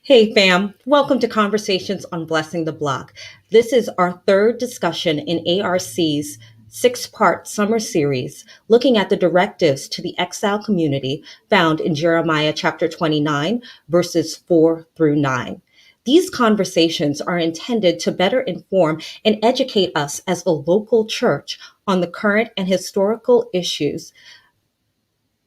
Hey fam, welcome to Conversations on Blessing the Block. This is our third discussion in ARC's six-part summer series looking at the directives to the exile community found in Jeremiah chapter 29, verses 4 through 9. These conversations are intended to better inform and educate us as a local church on the current and historical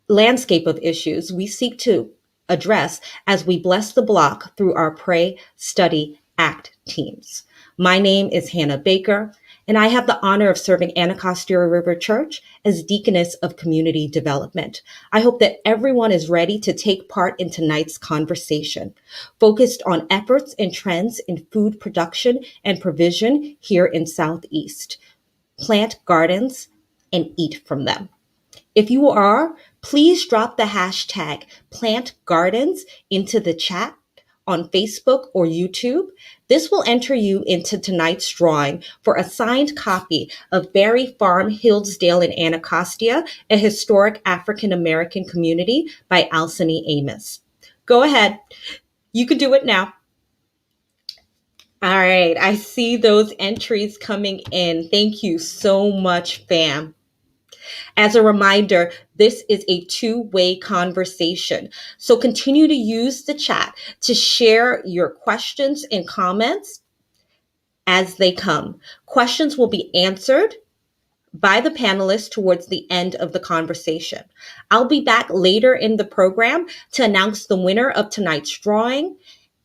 landscape of issues we seek to address as we bless the block through our Pray, Study, Act teams. My name is Hannah Baker, and I have the honor of serving Anacostia River Church as Deaconess of Community Development. I hope that everyone is ready to take part in tonight's conversation, focused on efforts and trends in food production and provision here in Southeast. Plant gardens and eat from them. If you are, please drop the hashtag plant gardens into the chat on Facebook or YouTube. This will enter you into tonight's drawing for a signed copy of Berry Farm, Hillsdale in Anacostia, a historic African American community by Alciny Amos. Go ahead. You can do it now. All right. I see those entries coming in. Thank you so much, fam. As a reminder, this is a two-way conversation. So continue to use the chat to share your questions and comments as they come. Questions will be answered by the panelists towards the end of the conversation. I'll be back later in the program to announce the winner of tonight's drawing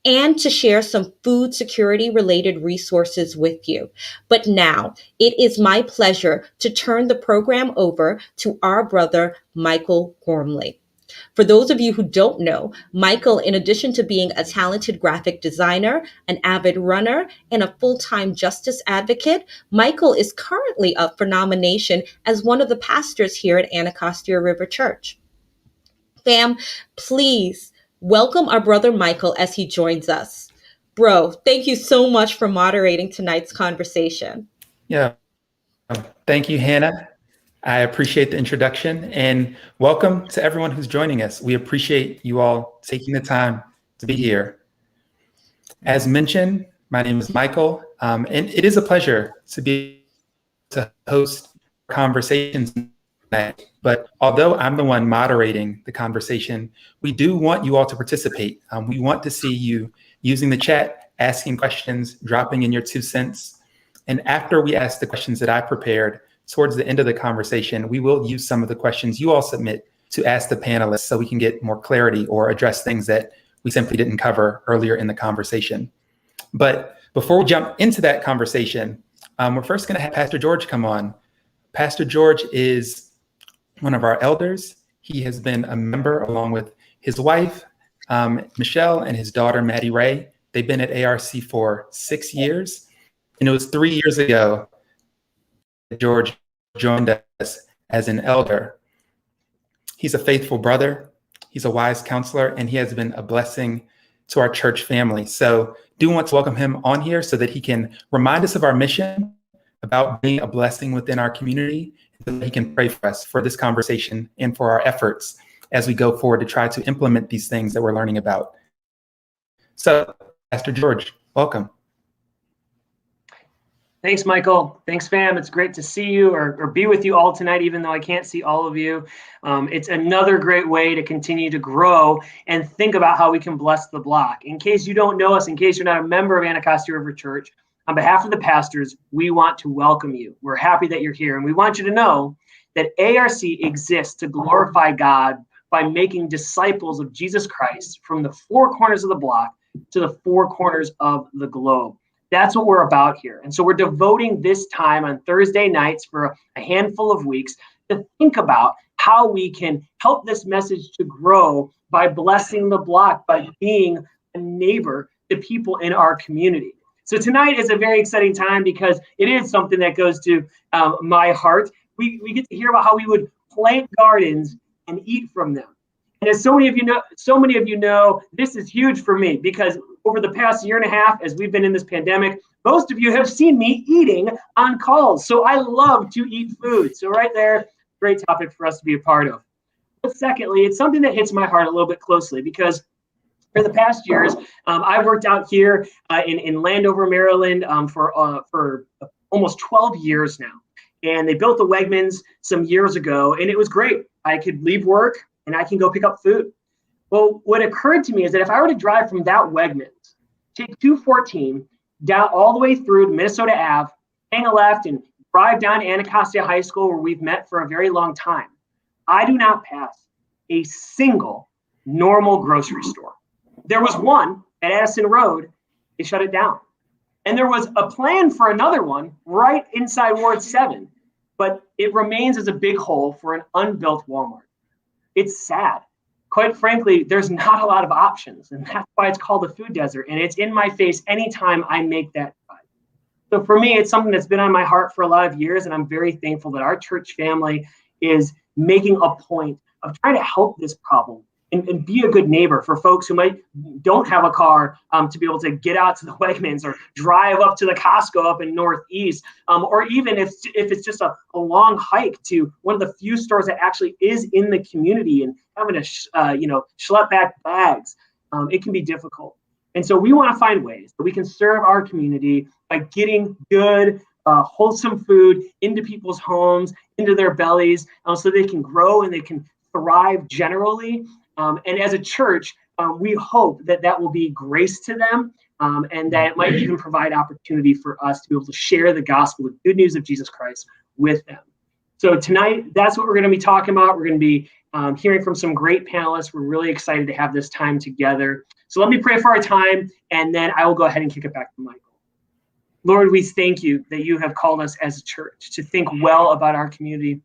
and to share some food security related resources with you. But now it is my pleasure to turn the program over to our brother, Mykl Gormley. For those of you who don't know, Mykl, in addition to being a talented graphic designer, an avid runner, and a full-time justice advocate, Mykl is currently up for nomination as one of the pastors here at Anacostia River Church. Fam, please welcome our brother Mykl as he joins us. Bro, thank you so much for moderating tonight's conversation. Yeah, thank you, Hannah. I appreciate the introduction and welcome to everyone who's joining us. We appreciate you all taking the time to be here. As mentioned, my name is Mykl, and it is a pleasure to be to host conversations tonight. But although I'm the one moderating the conversation, we do want you all to participate. We want to see you using the chat, asking questions, dropping in your 2 cents. And after we ask the questions that I prepared, towards the end of the conversation, we will use some of the questions you all submit to ask the panelists so we can get more clarity or address things that we simply didn't cover earlier in the conversation. But before we jump into that conversation, we're first going to have Pastor George come on. Pastor George is one of our elders. He has been a member along with his wife, Michelle, and his daughter, Maddie Raye. They've been at ARC for 6 years. And it was 3 years ago that George joined us as an elder. He's a faithful brother. He's a wise counselor, and he has been a blessing to our church family. So do want to welcome him on here so that he can remind us of our mission about being a blessing within our community, so that he can pray for us for this conversation and for our efforts as we go forward to try to implement these things that we're learning about. So, Pastor George, welcome. Thanks, Mykl. Thanks, fam. It's great to see you or be with you all tonight, even though I can't see all of you. It's another great way to continue to grow and think about how we can bless the block. In case you don't know us, in case you're not a member of Anacostia River Church, on behalf of the pastors, we want to welcome you. We're happy that you're here, and we want you to know that ARC exists to glorify God by making disciples of Jesus Christ from the four corners of the block to the four corners of the globe. That's what we're about here. And so we're devoting this time on Thursday nights for a handful of weeks to think about how we can help this message to grow by blessing the block, by being a neighbor to people in our community. So tonight is a very exciting time because it is something that goes to my heart. We get to hear about how we would plant gardens and eat from them. And as so many of you know, this is huge for me because over the past year and a half, as we've been in this pandemic, most of you have seen me eating on calls. So I love to eat food. So right there, great topic for us to be a part of. But secondly, it's something that hits my heart a little bit closely because For the past years, I've worked out here in Landover, Maryland for almost 12 years now. And they built the Wegmans some years ago, and it was great. I could leave work and I can go pick up food. Well, what occurred to me is that if I were to drive from that Wegmans, take 214 down all the way through Minnesota Ave, hang a left and drive down to Anacostia High School, where we've met for a very long time, I do not pass a single normal grocery store. There was one at Addison Road. They shut it down. And there was a plan for another one right inside Ward 7, but it remains as a big hole for an unbuilt Walmart. It's sad. Quite frankly, there's not a lot of options, and that's why it's called a food desert, and it's in my face anytime I make that drive. So for me, it's something that's been on my heart for a lot of years, and I'm very thankful that our church family is making a point of trying to help this problem and be a good neighbor for folks who don't have a car to be able to get out to the Wegmans or drive up to the Costco up in Northeast, or even if it's just a long hike to one of the few stores that actually is in the community and having to schlep back bags, it can be difficult. And so we want to find ways that we can serve our community by getting good, wholesome food into people's homes, into their bellies, so they can grow and they can thrive generally. And as a church, we hope that will be grace to them, and that it might even provide opportunity for us to be able to share the gospel, the good news of Jesus Christ with them. So tonight, that's what we're going to be talking about. We're going to be hearing from some great panelists. We're really excited to have this time together. So let me pray for our time, and then I will go ahead and kick it back to Mykl. Lord, we thank you that you have called us as a church to think well about our community.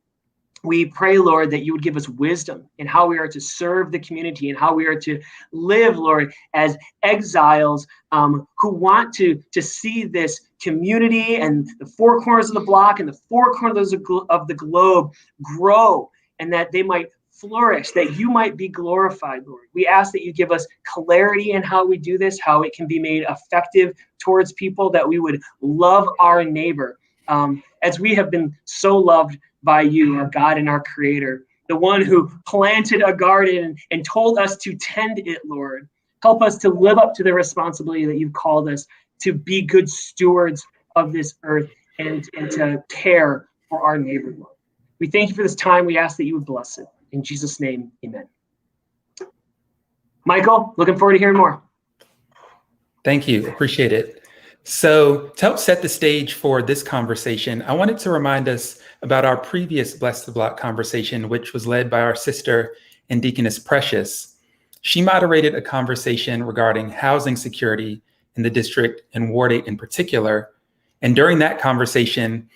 We pray, Lord, that you would give us wisdom in how we are to serve the community and how we are to live, Lord, as exiles who want to see this community and the four corners of the block and the four corners of the globe grow, and that they might flourish, that you might be glorified, Lord. We ask that you give us clarity in how we do this, how it can be made effective towards people, that we would love our neighbor as we have been so loved by you, our God and our Creator, the one who planted a garden and told us to tend it, Lord. Help us to live up to the responsibility that you've called us to be good stewards of this earth and to care for our neighbor, Lord. We thank you for this time. We ask that you would bless it. In Jesus' name, amen. Mykl, looking forward to hearing more. Thank you. Appreciate it. So to help set the stage for this conversation, I wanted to remind us about our previous Bless the Block conversation, which was led by our sister and Deaconess Precious. She moderated a conversation regarding housing security in the district and Ward 8 in particular. And during that conversation,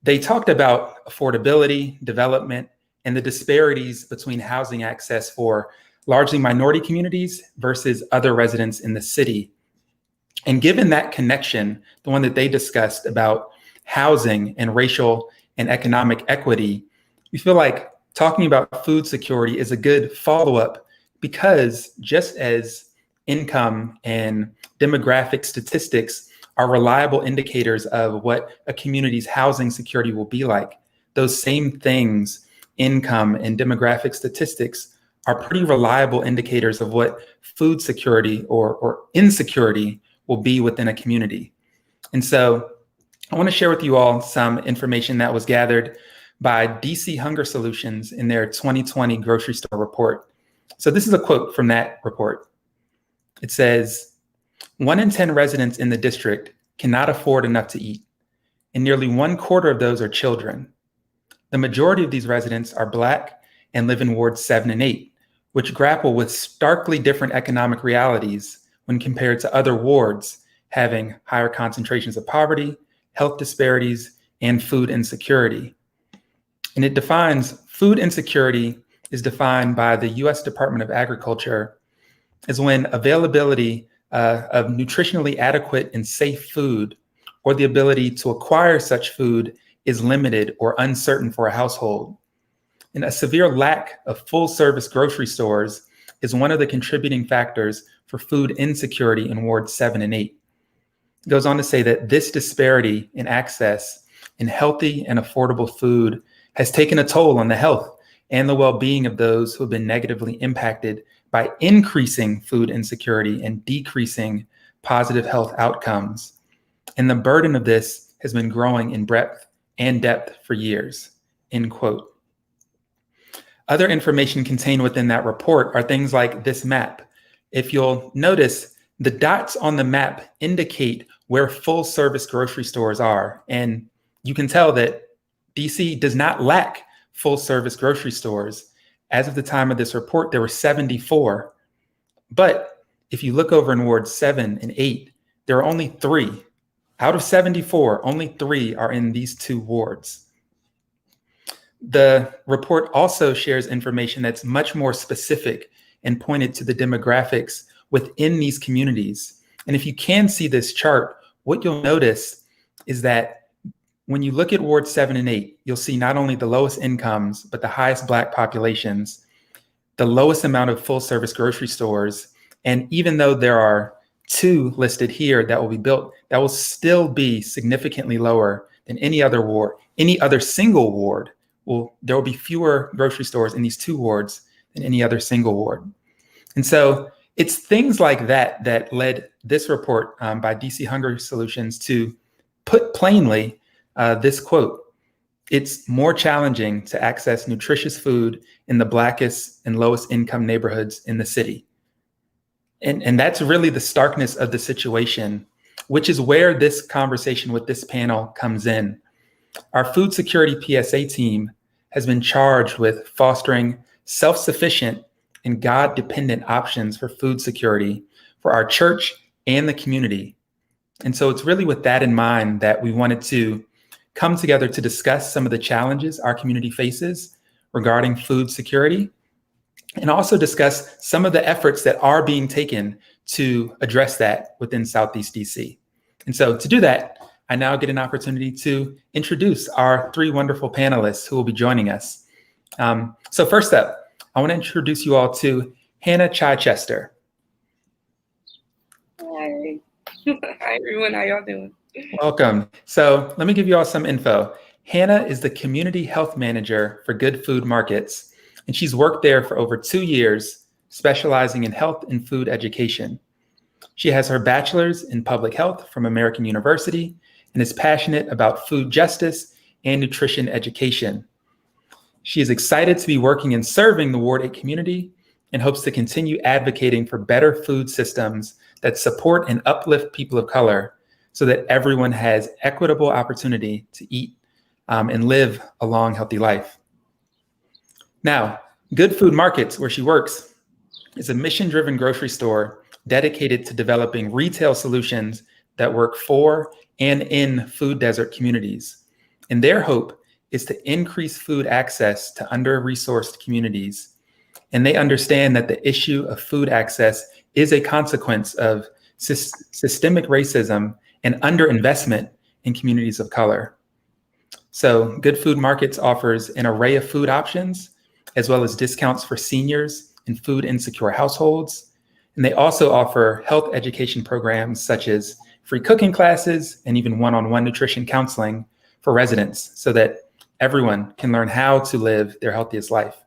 they talked about affordability, development, and the disparities between housing access for largely minority communities versus other residents in the city. And given that connection, the one that they discussed about housing and racial and economic equity, we feel like talking about food security is a good follow-up, because just as income and demographic statistics are reliable indicators of what a community's housing security will be like, those same things, income and demographic statistics, are pretty reliable indicators of what food security or insecurity will be within a community. And so I want to share with you all some information that was gathered by DC Hunger Solutions in their 2020 grocery store report. So this is a quote from that report. It says, 1 in 10 residents in the district cannot afford enough to eat, and nearly 1/4 of those are children. The majority of these residents are Black and live in wards 7 and 8, which grapple with starkly different economic realities when compared to other wards having higher concentrations of poverty, health disparities, and food insecurity. And it defines food insecurity is defined by the US Department of Agriculture as when availability of nutritionally adequate and safe food, or the ability to acquire such food, is limited or uncertain for a household. And a severe lack of full service grocery stores is one of the contributing factors for food insecurity in wards 7 and 8. It goes on to say that this disparity in access in healthy and affordable food has taken a toll on the health and the well-being of those who have been negatively impacted by increasing food insecurity and decreasing positive health outcomes. And the burden of this has been growing in breadth and depth for years, end quote. Other information contained within that report are things like this map. If you'll notice, the dots on the map indicate where full service grocery stores are. And you can tell that DC does not lack full service grocery stores. As of the time of this report, there were 74. But if you look over in wards 7 and 8, there are only 3. Out of 74, only 3 are in these 2 wards. The report also shares information that's much more specific and pointed to the demographics within these communities. And if you can see this chart, what you'll notice is that when you look at Ward 7 and 8, you'll see not only the lowest incomes, but the highest Black populations, the lowest amount of full service grocery stores. And even though there are 2 listed here that will be built, that will still be significantly lower than any other ward, any other single ward. There will be fewer grocery stores in these 2 wards than any other single ward. And so it's things like that that led this report by DC Hunger Solutions to put plainly this quote: "It's more challenging to access nutritious food in the Blackest and lowest income neighborhoods in the city." And that's really the starkness of the situation, which is where this conversation with this panel comes in. Our food security PSA team has been charged with fostering self-sufficient and God-dependent options for food security for our church and the community. And so it's really with that in mind that we wanted to come together to discuss some of the challenges our community faces regarding food security, and also discuss some of the efforts that are being taken to address that within Southeast DC. And so to do that, I now get an opportunity to introduce our 3 wonderful panelists who will be joining us. So first up, I want to introduce you all to Hannah Chichester. Hi. Hi, everyone. How y'all doing? Welcome. So let me give you all some info. Hannah is the Community Health Manager for Good Food Markets, and she's worked there for over 2 years, specializing in health and food education. She has her bachelor's in public health from American University and is passionate about food justice and nutrition education. She is excited to be working and serving the Ward 8 community and hopes to continue advocating for better food systems that support and uplift people of color so that everyone has equitable opportunity to eat and live a long, healthy life. Now, Good Food Markets, where she works, is a mission-driven grocery store dedicated to developing retail solutions that work for and in food desert communities. And their hope is to increase food access to under-resourced communities. And they understand that the issue of food access is a consequence of systemic racism and underinvestment in communities of color. So Good Food Markets offers an array of food options, as well as discounts for seniors and food insecure households. And they also offer health education programs such as free cooking classes and even one-on-one nutrition counseling for residents so that everyone can learn how to live their healthiest life.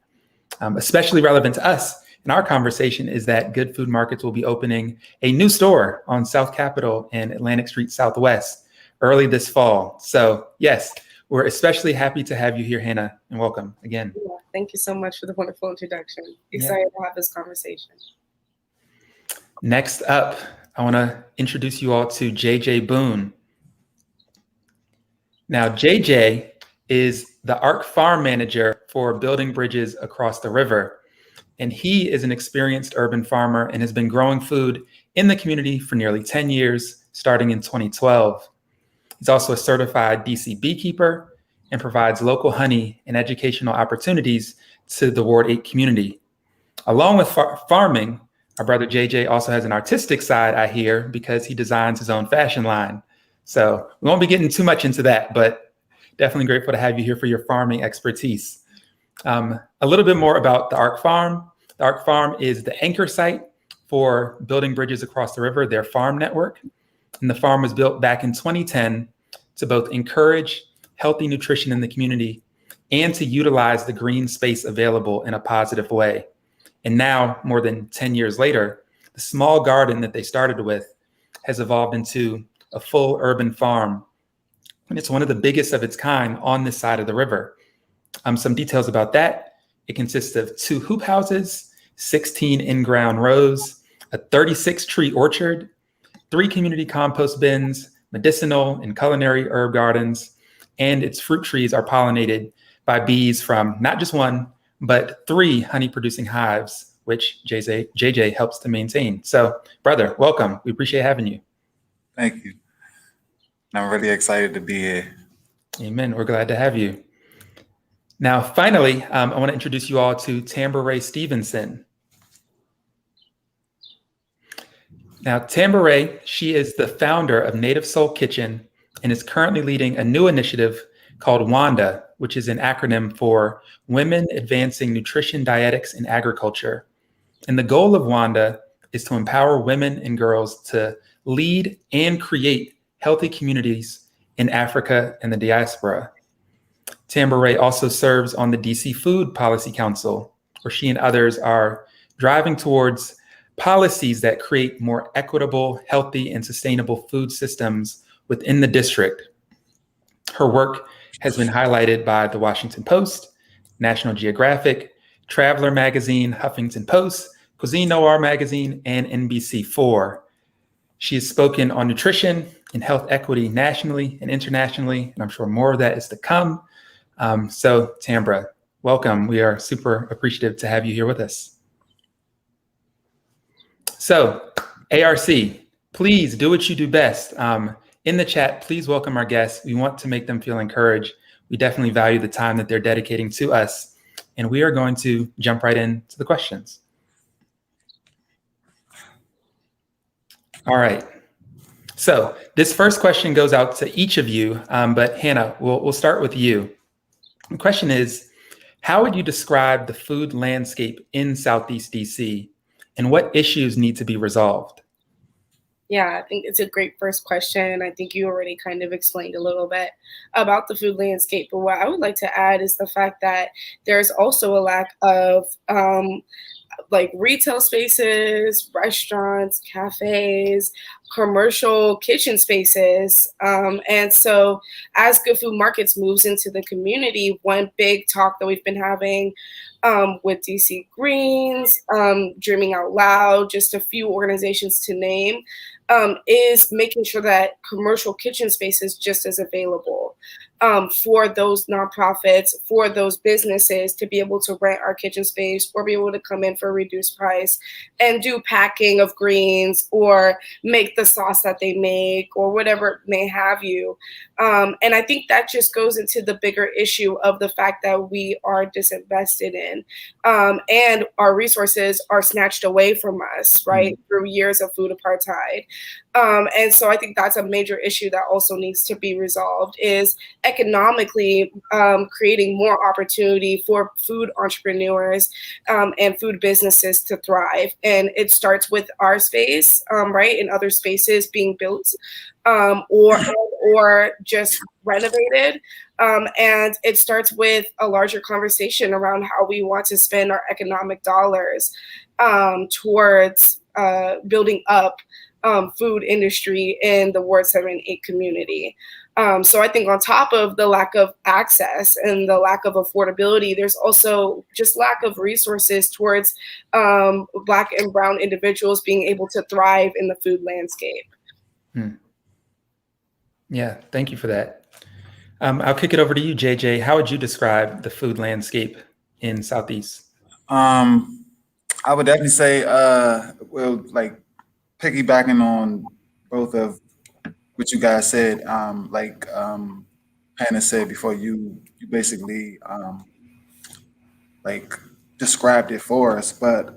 Especially relevant to us in our conversation is that Good Food Markets will be opening a new store on South Capitol and Atlantic Street Southwest early this fall. So yes, we're especially happy to have you here, Hannah, and welcome again. Yeah, thank you so much for the wonderful introduction. Excited to have this conversation. Next up, I want to introduce you all to JJ Boone. Now, JJ is the Ark Farm manager for building bridges across the river. And he is an experienced urban farmer and has been growing food in the community for nearly 10 years, starting in 2012. He's also a certified DC beekeeper and provides local honey and educational opportunities to the Ward 8 community. Along with farming, our brother JJ also has an artistic side, I hear, because he designs his own fashion line. So we won't be getting too much into that, but definitely grateful to have you here for your farming expertise. A little bit more about the Ark Farm. The Ark Farm is the anchor site for building bridges across the river, their farm network. And the farm was built back in 2010 to both encourage healthy nutrition in the community and to utilize the green space available in a positive way. And now, more than 10 years later, the small garden that they started with has evolved into a full urban farm. And it's one of the biggest of its kind on this side of the river. Some details about that. It consists of 2 hoop houses, 16 in-ground rows, a 36-tree orchard, 3 community compost bins, medicinal and culinary herb gardens, and its fruit trees are pollinated by bees from not just 1, but 3 honey-producing hives, which JJ helps to maintain. So, brother, welcome. We appreciate having you. Thank you. I'm really excited to be here. Amen. We're glad to have you. Now, finally, I want to introduce you all to Tamba Rae Stevenson. Now, Tamba Rae, she is the founder of Native Soul Kitchen and is currently leading a new initiative called WANDA, which is an acronym for Women Advancing Nutrition, Dietetics, and Agriculture. And the goal of WANDA is to empower women and girls to lead and create healthy communities in Africa and the diaspora. Tamba Rae also serves on the DC Food Policy Council, where she and others are driving towards policies that create more equitable, healthy, and sustainable food systems within the district. Her work has been highlighted by the Washington Post, National Geographic, Traveler Magazine, Huffington Post, Cuisine Noir Magazine, and NBC4. She has spoken on nutrition and health equity nationally and internationally, and I'm sure more of that is to come. So Tambra, welcome. We are super appreciative to have you here with us. So ARC, please do what you do best. In the chat, please welcome our guests. We want to make them feel encouraged. We definitely value the time that they're dedicating to us. And we are going to jump right into the questions. All right. So this first question goes out to each of you, but Hannah, we'll start with you. The question is, how would you describe the food landscape in Southeast DC, and what issues need to be resolved? Yeah, I think it's a great first question. I think you already kind of explained a little bit about the food landscape. But what I would like to add is the fact that there's also a lack of like retail spaces, restaurants, cafes, commercial kitchen spaces. And so as Good Food Markets moves into the community, one big talk that we've been having with DC Greens, Dreaming Out Loud, just a few organizations to name, is making sure that commercial kitchen space is just as available for those nonprofits, for those businesses to be able to rent our kitchen space or be able to come in for a reduced price and do packing of greens or make the sauce that they make or whatever may have you. And I think that just goes into the bigger issue of the fact that we are disinvested in and our resources are snatched away from us, right, through years of food apartheid. And so I think that's a major issue that also needs to be resolved, is economically creating more opportunity for food entrepreneurs and food businesses to thrive. And it starts with our space, right, and other spaces being built or just renovated. And it starts with a larger conversation around how we want to spend our economic dollars towards building up food industry in the Ward 7 and 8 community. So I think on top of the lack of access and the lack of affordability, there's also just lack of resources towards Black and Brown individuals being able to thrive in the food landscape. Yeah, thank you for that. I'll kick it over to you, JJ. How would you describe the food landscape in Southeast? I would definitely say, well, like piggybacking on both of what you guys said, like Hannah said before, you basically like described it for us, but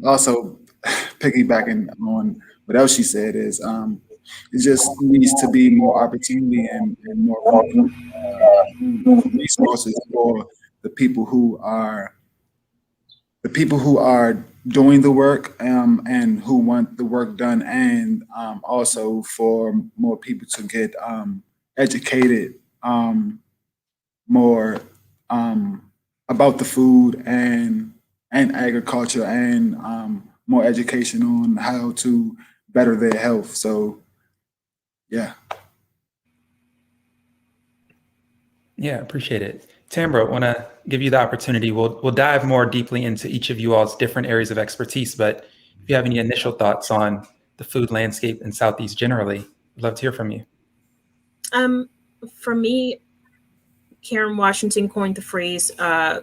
also piggybacking on what else she said is it just needs to be more opportunity and more resources for the people who are doing the work and who want the work done, and also for more people to get educated more about the food and and agriculture and more education on how to better their health. So, yeah. Yeah, appreciate it. Tambra, want to give you the opportunity. We'll dive more deeply into each of you all's different areas of expertise, but if you have any initial thoughts on the food landscape in Southeast generally, I'd love to hear from you. For me, Karen Washington coined the phrase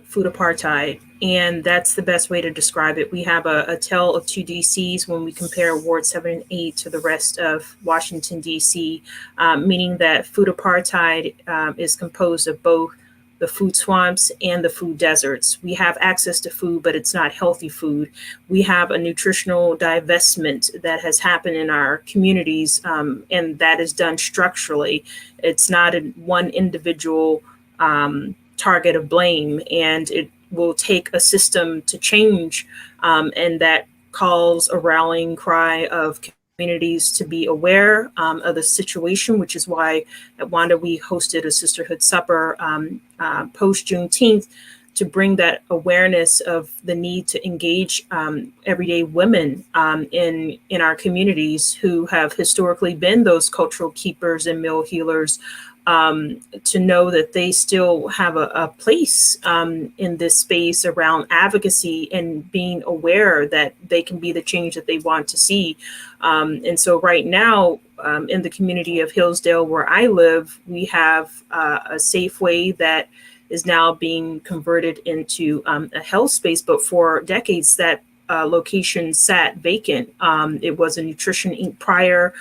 food apartheid, and that's the best way to describe it. We have a tale of two DCs when we compare Ward 7 and 8 to the rest of Washington, D.C., meaning that food apartheid is composed of both the food swamps and the food deserts. We have access to food, but it's not healthy food. We have a nutritional divestment that has happened in our communities, and that is done structurally. It's not one individual target of blame, and it will take a system to change, and that calls a rallying cry of communities to be aware of the situation, which is why at WANDA we hosted a Sisterhood supper post Juneteenth to bring that awareness of the need to engage everyday women in our communities who have historically been those cultural keepers and meal healers, to know that they still have a place in this space around advocacy and being aware that they can be the change that they want to see. And so right now, in the community of Hillsdale, where I live, we have a Safeway that is now being converted into a health space. But for decades, that location sat vacant. It was a Nutrition Inc. prior,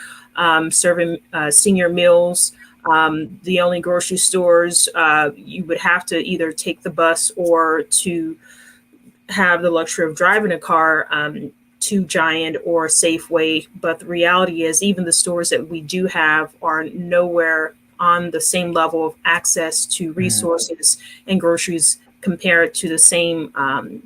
serving senior meals. The only grocery stores, you would have to either take the bus or to have the luxury of driving a car to Giant or Safeway. But the reality is even the stores that we do have are nowhere on the same level of access to resources and groceries compared to the same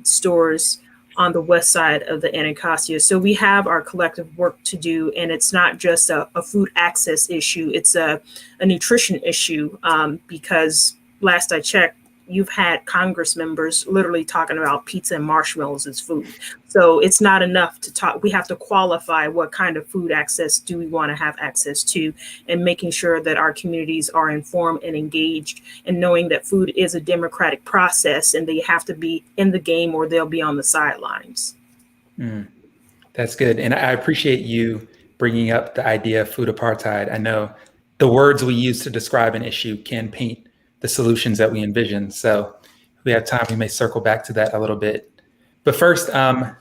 stores on the west side of the Anacostia. So we have our collective work to do, and it's not just a food access issue, it's a nutrition issue, because last I checked, you've had Congress members literally talking about pizza and marshmallows as food. So it's not enough to talk. We have to qualify what kind of food access do we want to have access to, and making sure that our communities are informed and engaged, and knowing that food is a democratic process and they have to be in the game or they'll be on the sidelines. That's good. And I appreciate you bringing up the idea of food apartheid. I know the words we use to describe an issue can paint the solutions that we envision. So if we have time, we may circle back to that a little bit. But first, Hannah,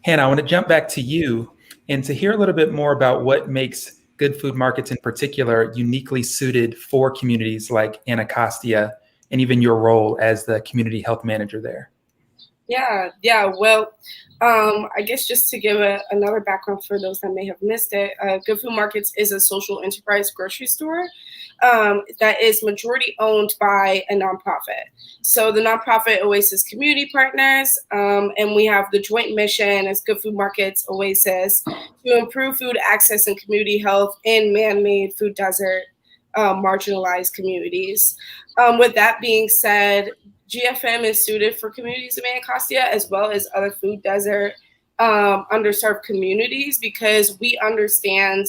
I want to jump back to you and to hear a little bit more about what makes good food markets in particular uniquely suited for communities like Anacostia, and even your role as the community health manager there. Yeah. Well, I guess just to give another background for those that may have missed it, Good Food Markets is a social enterprise grocery store that is majority owned by a nonprofit. So the nonprofit Oasis Community Partners, and we have the joint mission as Good Food Markets Oasis to improve food access and community health in man-made food desert marginalized communities. With that being said, GFM is suited for communities of Anacostia as well as other food desert underserved communities, because we understand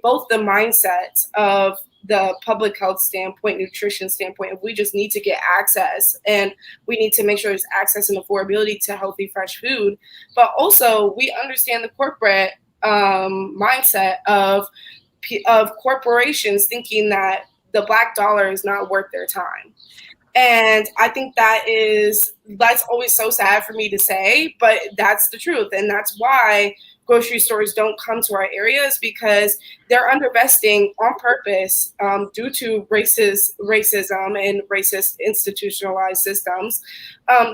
both the mindset of the public health standpoint, nutrition standpoint. We just need to get access, and we need to make sure there's access and affordability to healthy, fresh food. But also we understand the corporate mindset of corporations thinking that the Black dollar is not worth their time. And I think that's always so sad for me to say, but that's the truth. And that's why grocery stores don't come to our areas, because they're underinvesting on purpose due to racism and racist institutionalized systems.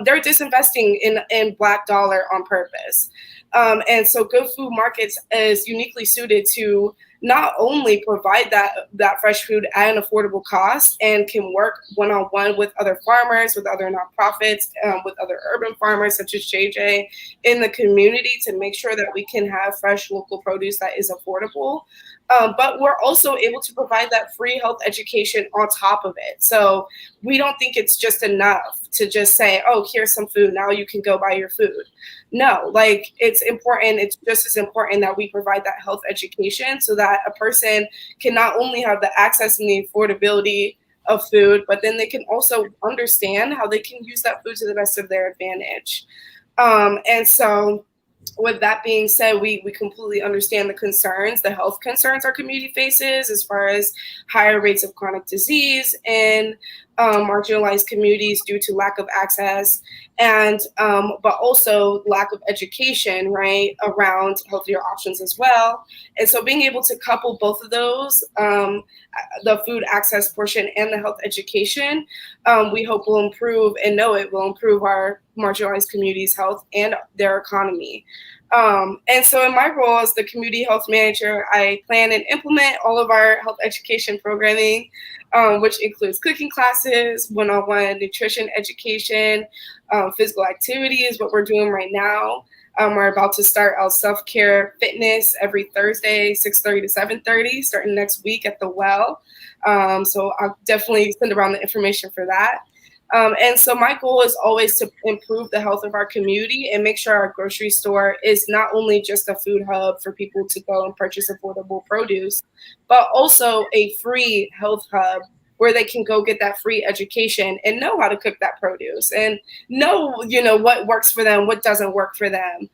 They're disinvesting in Black dollar on purpose. And so Good Food Markets is uniquely suited to not only provide that fresh food at an affordable cost and can work one-on-one with other farmers, with other nonprofits, with other urban farmers such as JJ in the community to make sure that we can have fresh local produce that is affordable. But we're also able to provide that free health education on top of it. So we don't think it's just enough to just say, oh, here's some food, now you can go buy your food. No, like it's important. It's just as important that we provide that health education so that a person can not only have the access and the affordability of food, but then they can also understand how they can use that food to the best of their advantage. And so with that being said, we completely understand the health concerns our community faces as far as higher rates of chronic disease in marginalized communities due to lack of access and but also lack of education, right, around healthier options as well. And so being able to couple both of those, the food access portion and the health education, we hope will improve and know it will improve our marginalized communities' health and their economy. And so in my role as the community health manager, I plan and implement all of our health education programming, which includes cooking classes, one-on-one nutrition education, physical activity is what we're doing right now. We're about to start our self-care fitness every Thursday, 6:30 to 7:30, starting next week at the Well. So I'll definitely send around the information for that. And so my goal is always to improve the health of our community and make sure our grocery store is not only just a food hub for people to go and purchase affordable produce, but also a free health hub where they can go get that free education and know how to cook that produce and know, what works for them, what doesn't work for them.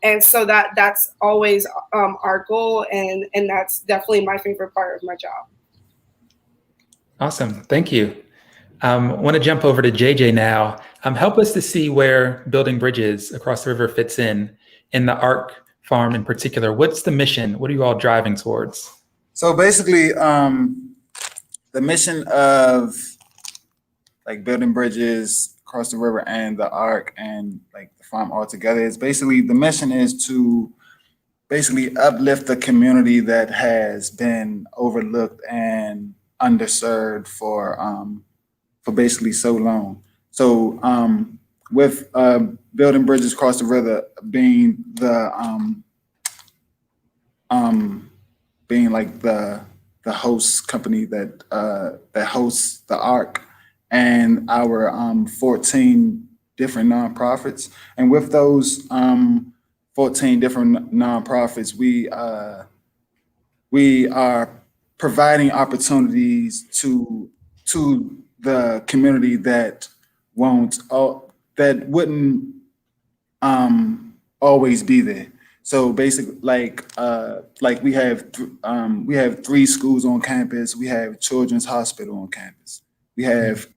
And so that's always our goal. And that's definitely my favorite part of my job. Awesome. Thank you. I want to jump over to JJ now. Help us to see where building bridges across the river fits in the Ark Farm in particular. What's the mission? What are you all driving towards? So basically, the mission of like building bridges across the river and the Ark and like the farm altogether is basically the mission is to basically uplift the community that has been overlooked and underserved for basically so long. So with building bridges across the river being the being like the host company that hosts the Ark and our 14 different nonprofits, and with those 14 different nonprofits, we are providing opportunities to the community that wouldn't always be there. So basically, like we have 3 schools on campus. We have Children's Hospital on campus. We have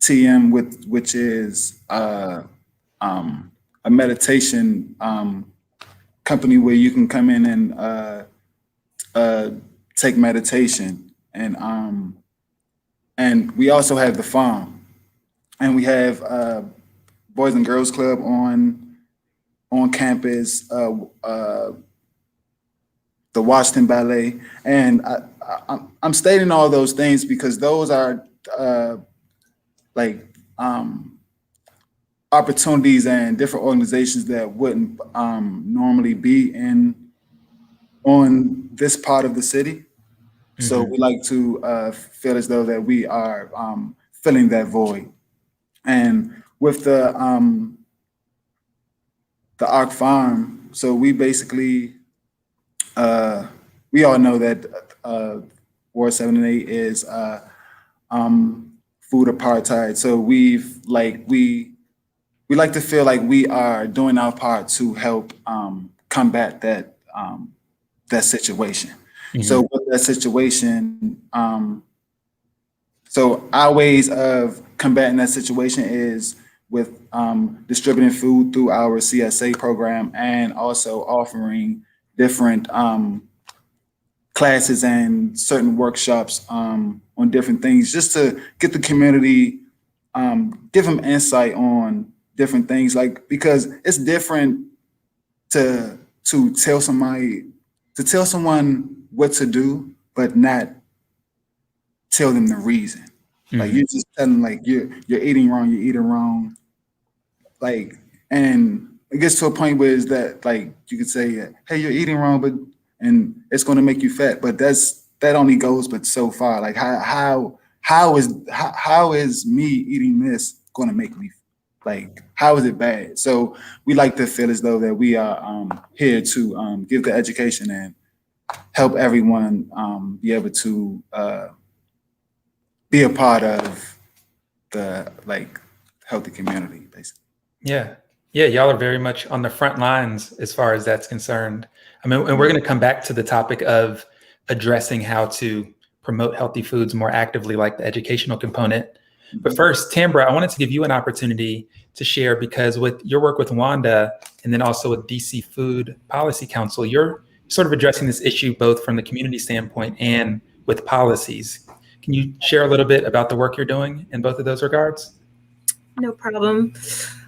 TM, which is a meditation company where you can come in and take meditation, and we also have the farm, and we have Boys and Girls Club on campus, the Washington Ballet, and I'm stating all those things because those are opportunities and different organizations that wouldn't normally be on this part of the city. So we like to feel as though that we are filling that void. And with the Ark Farm, so we basically, we all know that Ward 7 and 8 is food apartheid. So we like to feel like we are doing our part to help combat that situation. So with that situation, so our ways of combating that situation is with distributing food through our CSA program and also offering different classes and certain workshops on different things just to get the community, give them insight on different things, like because it's different to to tell someone what to do, but not tell them the reason. Like you're just telling like you're eating wrong. Like, and it gets to a point where is that like you could say, hey, you're eating wrong, and it's going to make you fat. But that only goes but so far. Like how is me eating this going to make me, like, how is it bad? So we like to feel as though that we are here to give the education and help everyone be able to be a part of the like healthy community, basically. Yeah. Y'all are very much on the front lines as far as that's concerned. I mean, and we're going to come back to the topic of addressing how to promote healthy foods more actively, like the educational component. But first, Tambra, I wanted to give you an opportunity to share, because with your work with WANDA and then also with DC Food Policy Council, you're sort of addressing this issue both from the community standpoint and with policies. Can you share a little bit about the work you're doing in both of those regards? No problem.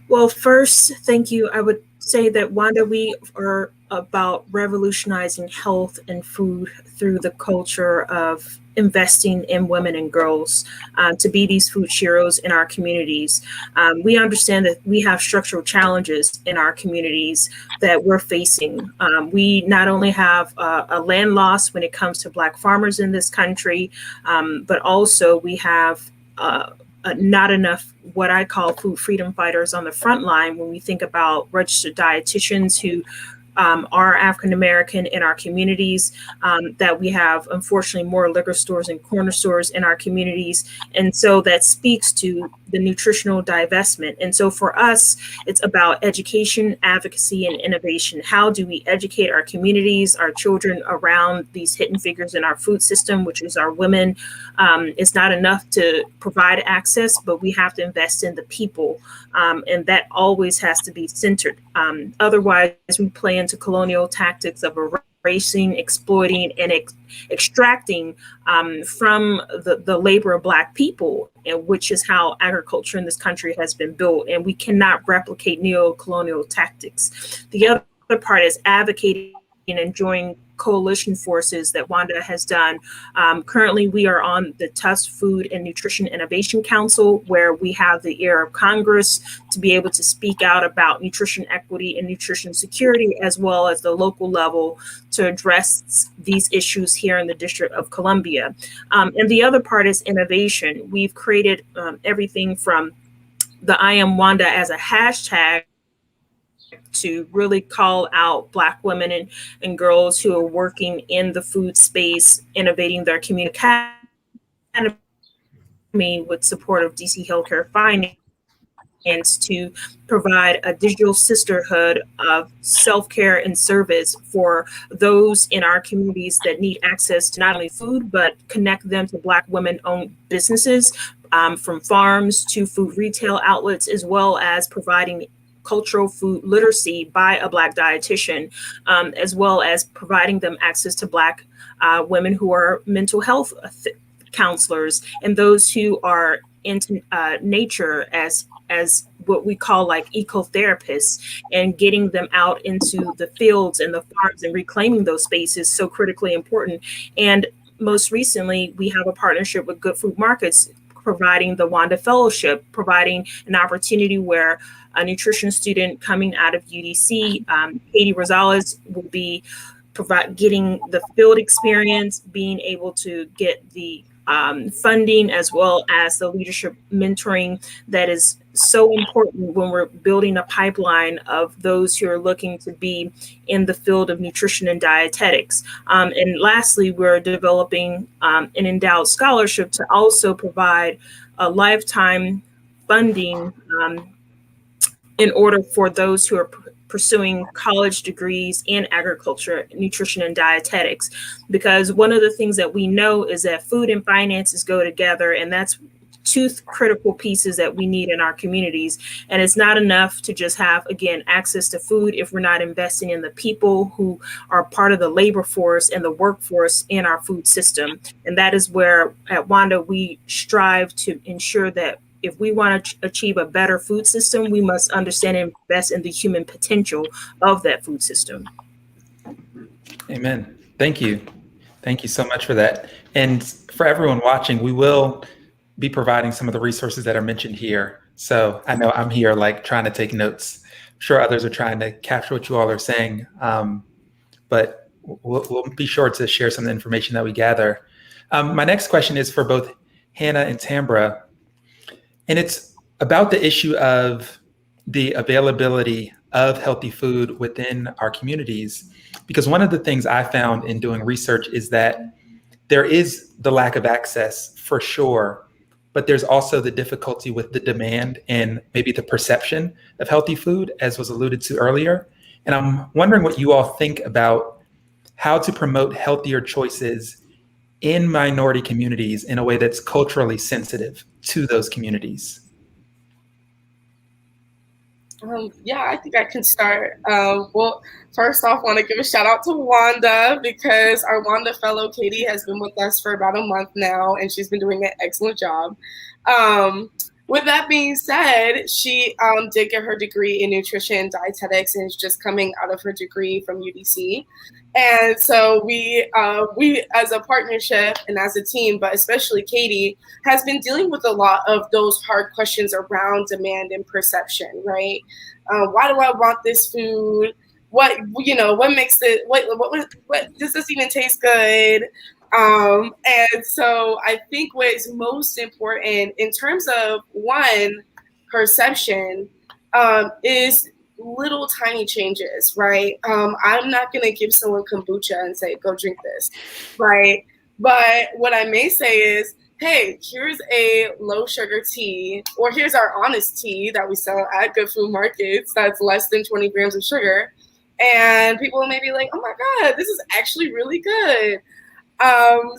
Well, first, thank you. I would say that WANDA, we are about revolutionizing health and food through the culture of investing in women and girls to be these food heroes in our communities. We understand that we have structural challenges in our communities that we're facing. We not only have a land loss when it comes to Black farmers in this country, but also we have not enough what I call food freedom fighters on the front line when we think about registered dietitians who are African American in our communities, that we have, unfortunately, more liquor stores and corner stores in our communities. And so that speaks to the nutritional divestment. And so for us, it's about education, advocacy, and innovation. How do we educate our communities, our children around these hidden figures in our food system, which is our women? It's not enough to provide access, but we have to invest in the people. And that always has to be centered. Otherwise, we play into colonial tactics of erasing, exploiting, and extracting from the labor of Black people, and which is how agriculture in this country has been built. And we cannot replicate neo-colonial tactics. The other part is advocating and joining coalition forces that WANDA has done. Currently, we are on the Tufts Food and Nutrition Innovation Council, where we have the ear of Congress to be able to speak out about nutrition equity and nutrition security, as well as the local level to address these issues here in the District of Columbia. And the other part is innovation. We've created everything from the I Am WANDA as a hashtag to really call out Black women and girls who are working in the food space, innovating their community academy with support of DC Healthcare Finance to provide a digital sisterhood of self-care and service for those in our communities that need access to not only food, but connect them to Black women-owned businesses, from farms to food retail outlets, as well as providing cultural food literacy by a Black dietitian, as well as providing them access to Black women who are mental health counselors, and those who are into nature as what we call like ecotherapists, and getting them out into the fields and the farms and reclaiming those spaces, so critically important. And most recently, we have a partnership with Good Food Markets, providing the WANDA Fellowship, providing an opportunity where a nutrition student coming out of UDC, Katie Rosales, will be getting the field experience, being able to get the funding, as well as the leadership mentoring that is so important when we're building a pipeline of those who are looking to be in the field of nutrition and dietetics. And lastly, we're developing an endowed scholarship to also provide a lifetime funding in order for those who are pursuing college degrees in agriculture, nutrition, and dietetics. Because one of the things that we know is that food and finances go together, and that's two critical pieces that we need in our communities. And it's not enough to just have, again, access to food if we're not investing in the people who are part of the labor force and the workforce in our food system. And that is where at WANDA, we strive to ensure that if we want to achieve a better food system, we must understand and invest in the human potential of that food system. Amen. Thank you. Thank you so much for that. And for everyone watching, we will be providing some of the resources that are mentioned here. So I know I'm here like trying to take notes. I'm sure others are trying to capture what you all are saying. But we'll be sure to share some of the information that we gather. My next question is for both Hannah and Tambra, and it's about the issue of the availability of healthy food within our communities. Because one of the things I found in doing research is that there is the lack of access for sure, but there's also the difficulty with the demand and maybe the perception of healthy food, as was alluded to earlier. And I'm wondering what you all think about how to promote healthier choices in minority communities in a way that's culturally sensitive to those communities. Yeah, I think I can start. Well, first off, want to give a shout out to WANDA, because our WANDA fellow Katie has been with us for about a month now, and she's been doing an excellent job. With that being said, she did get her degree in nutrition and dietetics, and is just coming out of her degree from UDC. And so we as a partnership and as a team, but especially Katie, has been dealing with a lot of those hard questions around demand and perception, right? Why do I want this food? What makes it, what does this even taste good? And so I think what is most important in terms of perception, is little tiny changes, right? I'm not going to give someone kombucha and say, go drink this, right? But what I may say is, hey, here's a low sugar tea, or here's our honest tea that we sell at good food markets that's less than 20 grams of sugar. And people may be like, oh my God, this is actually really good.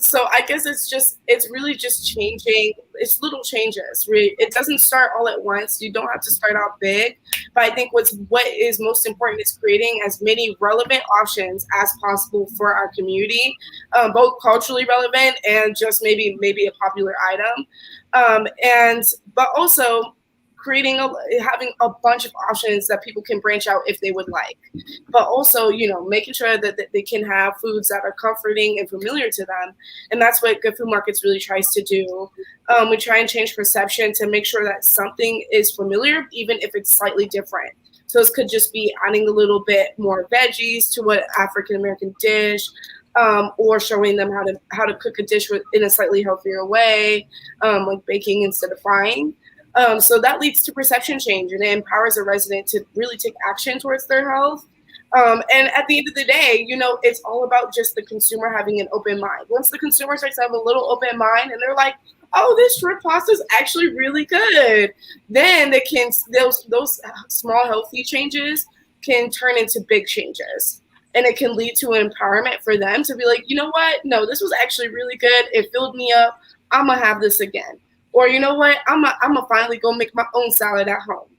So I guess it's really just changing. It's little changes. It doesn't start all at once. You don't have to start out big, but I think what is most important is creating as many relevant options as possible for our community, both culturally relevant and just maybe a popular item, but also having a bunch of options that people can branch out if they would like, but also, making sure that they can have foods that are comforting and familiar to them. And that's what Good Food Markets really tries to do. We try and change perception to make sure that something is familiar, even if it's slightly different. So this could just be adding a little bit more veggies to an African-American dish, or showing them how to cook a dish in a slightly healthier way, like baking instead of frying. So that leads to perception change, and it empowers a resident to really take action towards their health. And at the end of the day, it's all about just the consumer having an open mind. Once the consumer starts to have a little open mind and they're like, oh, this shrimp pasta is actually really good, then those small healthy changes can turn into big changes. And it can lead to an empowerment for them to be like, you know what? No, this was actually really good. It filled me up. I'm going to have this again. Or you know what, I'm gonna finally go make my own salad at home.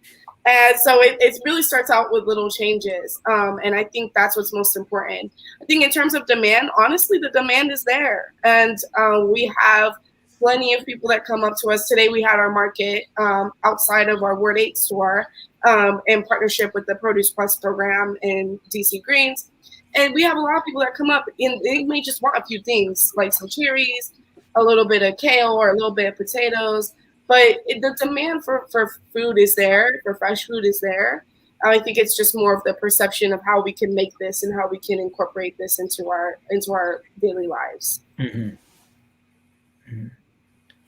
And so it really starts out with little changes. And I think that's what's most important. I think in terms of demand, honestly, the demand is there. And we have plenty of people that come up to us. Today we had our market outside of our Ward 8 store in partnership with the Produce Plus program in DC Greens. And we have a lot of people that come up and they may just want a few things, like some cherries, a little bit of kale, or a little bit of potatoes, but the demand for food is there, for fresh food is there. I think it's just more of the perception of how we can make this and how we can incorporate this into our daily lives. Mm-hmm. Mm-hmm.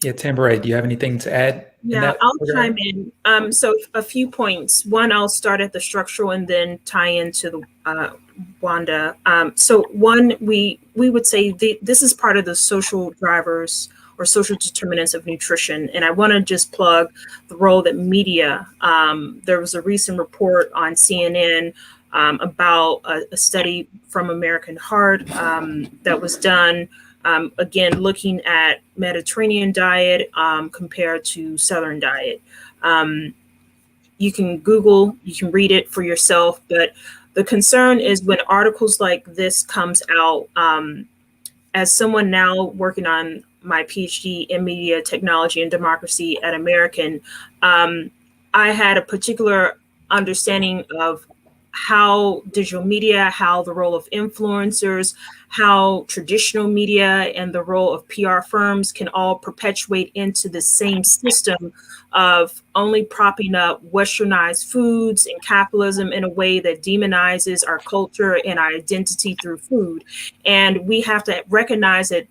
Yeah, Tamba Rae, do you have anything to add? Yeah, I'll chime in. So a few points. One, I'll start at the structural and then tie into the WANDA. So one, we would say this is part of the social drivers or social determinants of nutrition. And I want to just plug the role that media, there was a recent report on CNN about a study from American Heart that was done, again, looking at Mediterranean diet compared to Southern diet. You can Google, you can read it for yourself, but the concern is when articles like this comes out, as someone now working on my PhD in media technology and democracy at American, I had a particular understanding of how digital media, how the role of influencers, how traditional media and the role of PR firms can all perpetuate into the same system of only propping up westernized foods and capitalism in a way that demonizes our culture and our identity through food. And we have to recognize that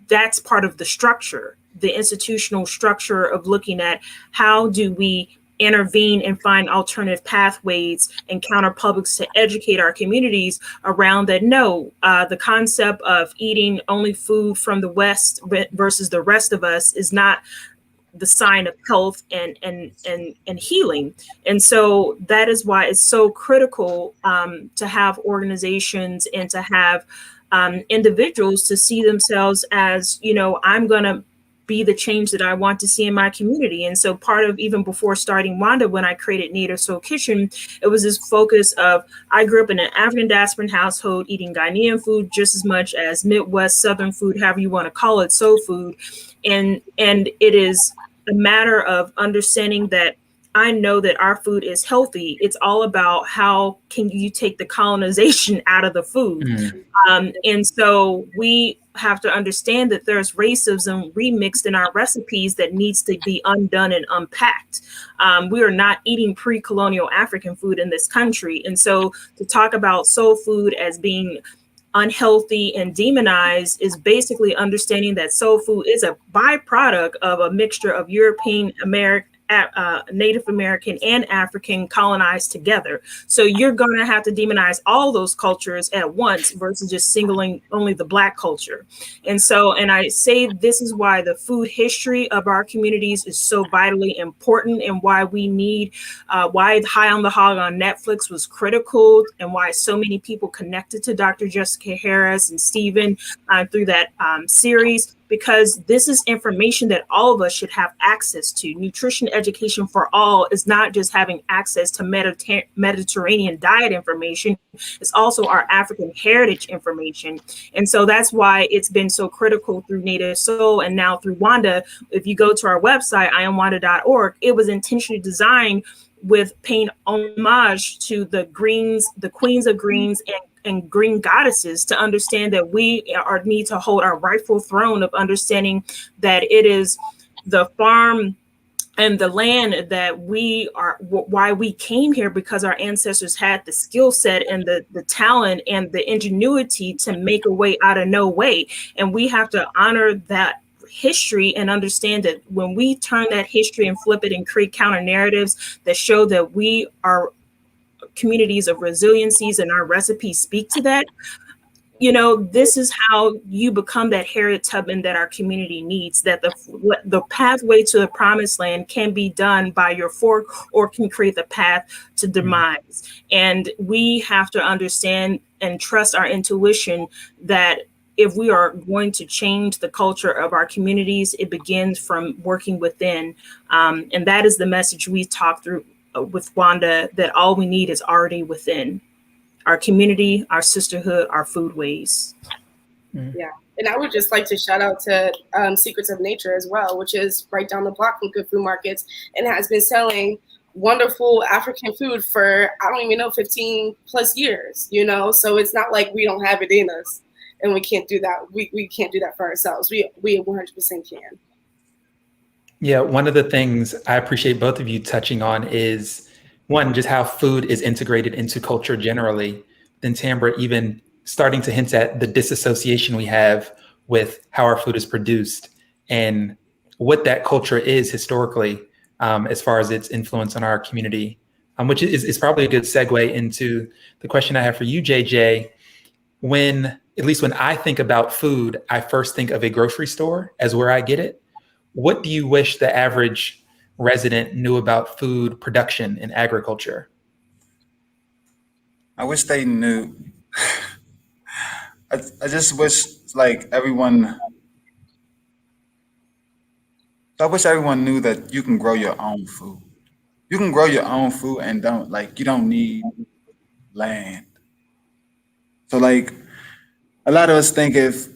that's part of the structure, the institutional structure of looking at how do we intervene and find alternative pathways and counter publics to educate our communities around that. No, the concept of eating only food from the West versus the rest of us is not the sign of health and healing. And so that is why it's so critical to have organizations and to have individuals to see themselves as, I'm going to be the change that I want to see in my community. And so part of, even before starting WANDA, when I created Native Soul Kitchen, it was this focus of, I grew up in an African diasporan household eating Ghanaian food just as much as Midwest Southern food, however you want to call it, soul food. And it is a matter of understanding that I know that our food is healthy. It's all about how can you take the colonization out of the food. And so we have to understand that there's racism remixed in our recipes that needs to be undone and unpacked. We are not eating pre-colonial African food in this country. And so to talk about soul food as being unhealthy and demonized is basically understanding that soul food is a byproduct of a mixture of European American, Native American and African colonized together. So you're going to have to demonize all those cultures at once versus just singling only the Black culture. And I say this is why the food history of our communities is so vitally important, and why we need, why High on the Hog on Netflix was critical, and why so many people connected to Dr. Jessica Harris and Stephen through that series. Because this is information that all of us should have access to. Nutrition education for all is not just having access to Mediterranean diet information, it's also our African heritage information. And so that's why it's been so critical through Native Soul and now through WANDA. If you go to our website, iamwanda.org, it was intentionally designed with paying homage to the greens, the queens of greens and green goddesses, to understand that we need to hold our rightful throne of understanding that it is the farm and the land that we are, why we came here, because our ancestors had the skill set and the talent and the ingenuity to make a way out of no way. And we have to honor that history and understand that when we turn that history and flip it and create counter narratives that show that we are communities of resiliencies and our recipes speak to that, this is how you become that Harriet Tubman that our community needs, that the pathway to the promised land can be done by your fork or can create the path to demise. And we have to understand and trust our intuition that if we are going to change the culture of our communities, it begins from working within. And that is the message we talk through with WANDA, that all we need is already within our community, our sisterhood, our foodways. Yeah. And I would just like to shout out to Secrets of Nature as well, which is right down the block from Good Food Markets and has been selling wonderful African food for, I don't even know, 15 plus years, So it's not like we don't have it in us and we can't do that. We can't do that for ourselves. We 100% can. Yeah, one of the things I appreciate both of you touching on is, one, just how food is integrated into culture generally. Then Tambra even starting to hint at the disassociation we have with how our food is produced and what that culture is historically, as far as its influence on our community, which is probably a good segue into the question I have for you, JJ. At least when I think about food, I first think of a grocery store as where I get it. What do you wish the average resident knew about food production and agriculture? I wish they knew. I just wish everyone knew that you can grow your own food. You can grow your own food and you don't need land. So a lot of us think if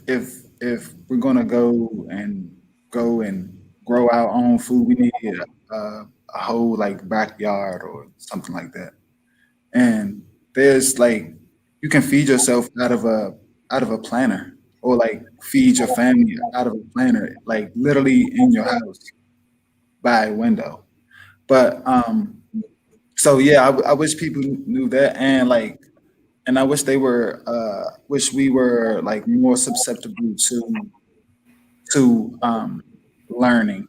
we're gonna go and grow our own food, we need a whole backyard or something like that. And there's like, you can feed yourself out of a planner, or like feed your family out of a planner, like literally in your house by a window. But so yeah, I wish people knew that, and like, and I wish wish we were like more susceptible to learning,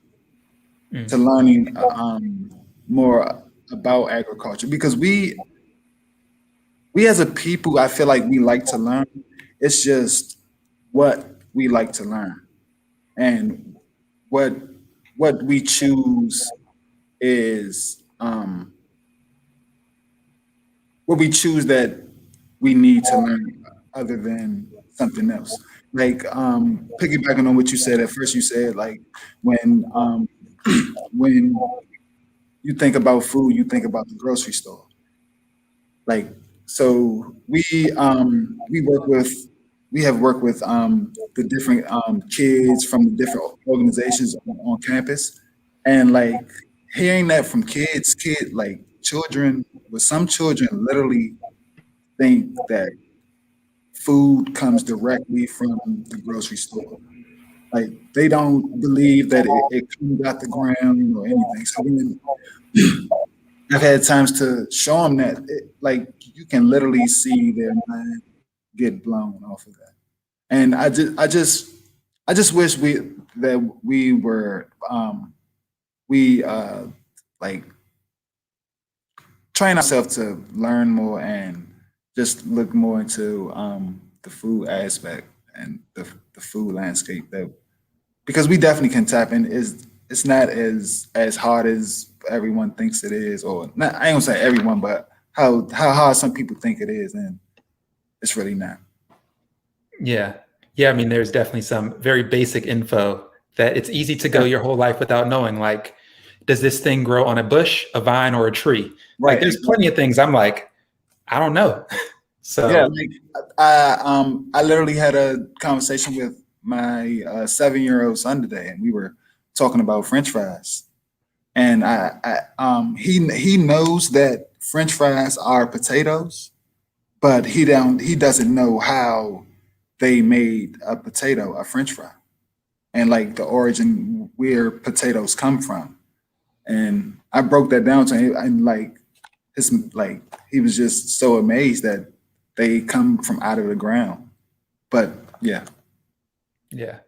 Mm. to learning more about agriculture, because we as a people, I feel like we like to learn. It's just what we like to learn, and what what we choose is what we choose that we need to learn other than something else. Like piggybacking on what you said at first, you said like when when you think about food, you think about the grocery store. Like, so we have worked with the different kids from the different organizations on campus, and like hearing that from like children, with some children literally think that food comes directly from the grocery store. Like they don't believe that it comes out the ground or anything. So when I've had times to show them that, like you can literally see their mind get blown off of that. And I just wish we were we like train ourselves to learn more and just look more into the food aspect and the food landscape, that because we definitely can tap in. Is It's not as hard as everyone thinks it is, or not. I ain't gonna say everyone, but how hard some people think it is, and it's really not. Yeah. Yeah. I mean, there's definitely some very basic info that it's easy to go your whole life without knowing, like, does this thing grow on a bush, a vine, or a tree? Right. Like, there's plenty of things I'm like, I don't know. So Yeah, like I literally had a conversation with my 7-year-old son today, and we were talking about French fries. And he knows that French fries are potatoes, but he doesn't know how they made a French fry, and like the origin where potatoes come from. And I broke that down to him, and like he was just so amazed that they come from out of the ground. But yeah. Yeah,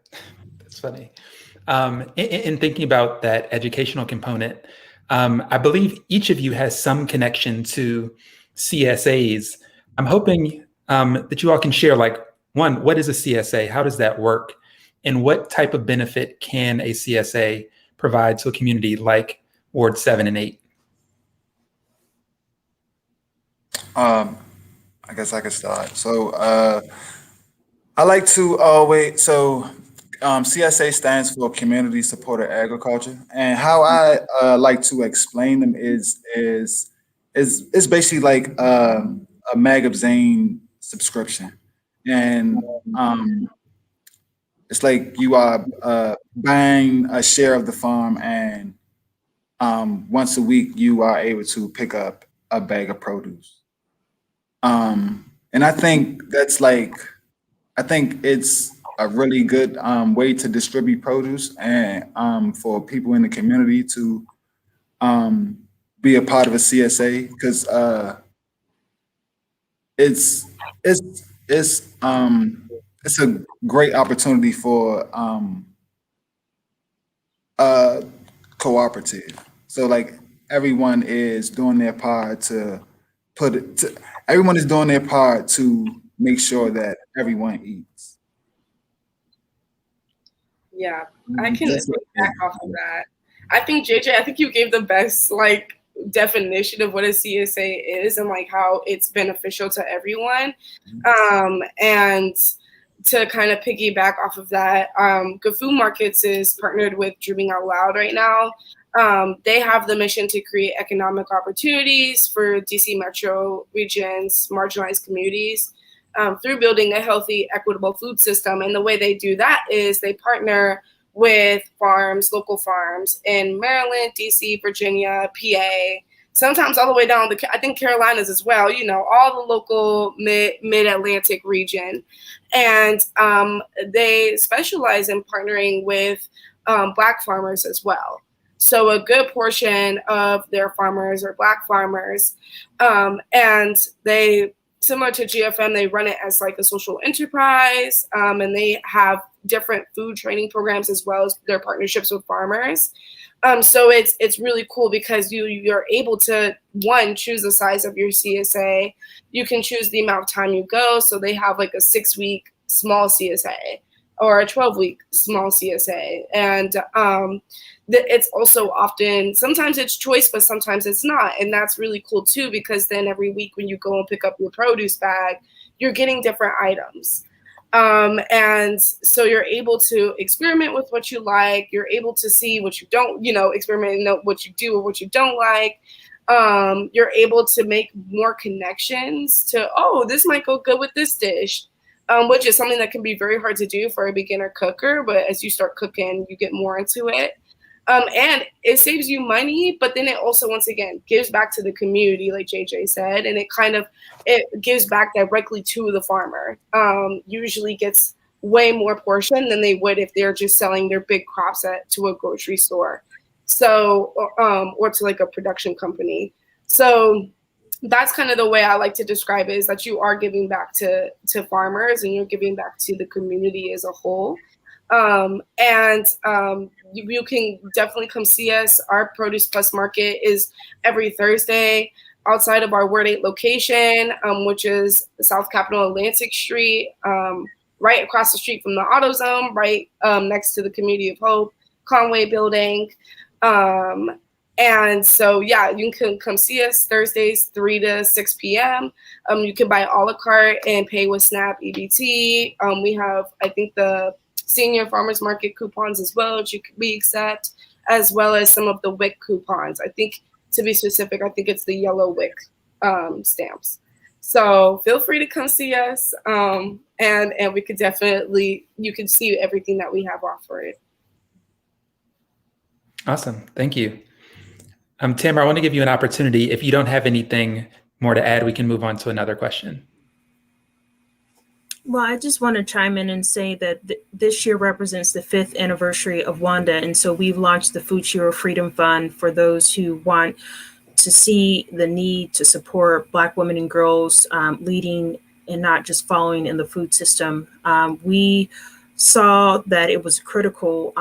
that's funny. In thinking about that educational component, I believe each of you has some connection to CSAs. I'm hoping that you all can share, like, one, what is a CSA? How does that work? And what type of benefit can a CSA provide to a community like Ward 7 and 8? I guess I could start. So I like to always CSA stands for Community Supported Agriculture, and how I like to explain them is it's basically like a magazine subscription, and it's like you are buying a share of the farm, and once a week you are able to pick up a bag of produce. And I think I think it's a really good way to distribute produce, and for people in the community to be a part of a CSA, because it's it's it's it's a great opportunity for uh, cooperative. So like everyone is doing their part to everyone is doing their part to make sure that everyone eats. Yeah, I can That's what- back off of that. I think JJ, I think you gave the best like definition of what a CSA is and like how it's beneficial to everyone. And to kind of piggyback off of that, Good Food Markets is partnered with Dreaming Out Loud right now. They have the mission to create economic opportunities for DC metro regions, marginalized communities, through building a healthy, equitable food system. And the way they do that is they partner with farms, local farms in Maryland, DC, Virginia, PA, sometimes all the way down I think Carolinas as well, you know, all the local mid-Atlantic region. And they specialize in partnering with Black farmers as well. So a good portion of their farmers are Black farmers. And they, similar to GFM, they run it as like a social enterprise, and they have different food training programs as well as their partnerships with farmers. So it's really cool because you're able to, one, choose the size of your CSA. You can choose the amount of time you go. So they have like a 6-week small CSA or a 12-week small CSA. And it's also often, sometimes it's choice, but sometimes it's not. And that's really cool too, because then every week when you go and pick up your produce bag, you're getting different items. And so you're able to experiment with what you like. You're able to see what you don't, you know, experiment and know what you do or what you don't like. You're able to make more connections to, oh, this might go good with this dish, which is something that can be very hard to do for a beginner cooker. But as you start cooking, you get more into it. And it saves you money, but then it also, once again, gives back to the community, like JJ said, and it gives back directly to the farmer. Usually gets way more portion than they would if they're just selling their big crops to a grocery store. So, or to like a production company. So that's kind of the way I like to describe it, is that you are giving back to farmers and you're giving back to the community as a whole. You can definitely come see us. Our Produce Plus Market is every Thursday outside of our Ward 8 location, which is South Capitol Atlantic Street, right across the street from the AutoZone, right next to the Community of Hope Conway building. And so, yeah, you can come see us Thursdays, 3 to 6 p.m. You can buy a la carte and pay with SNAP EBT. We have, I think, the senior farmers market coupons as well, which we accept, as well as some of the WIC coupons. I think, to be specific, I think it's the yellow WIC stamps. So feel free to come see us, and we could definitely, you can see everything that we have offered. Awesome, thank you. Tambra, I want to give you an opportunity. If you don't have anything more to add, we can move on to another question. Well, I just want to chime in and say that this year represents the 5th anniversary of WANDA. And so we've launched the Food Shiro Freedom Fund for those who want to see the need to support Black women and girls leading and not just following in the food system. We saw that it was critical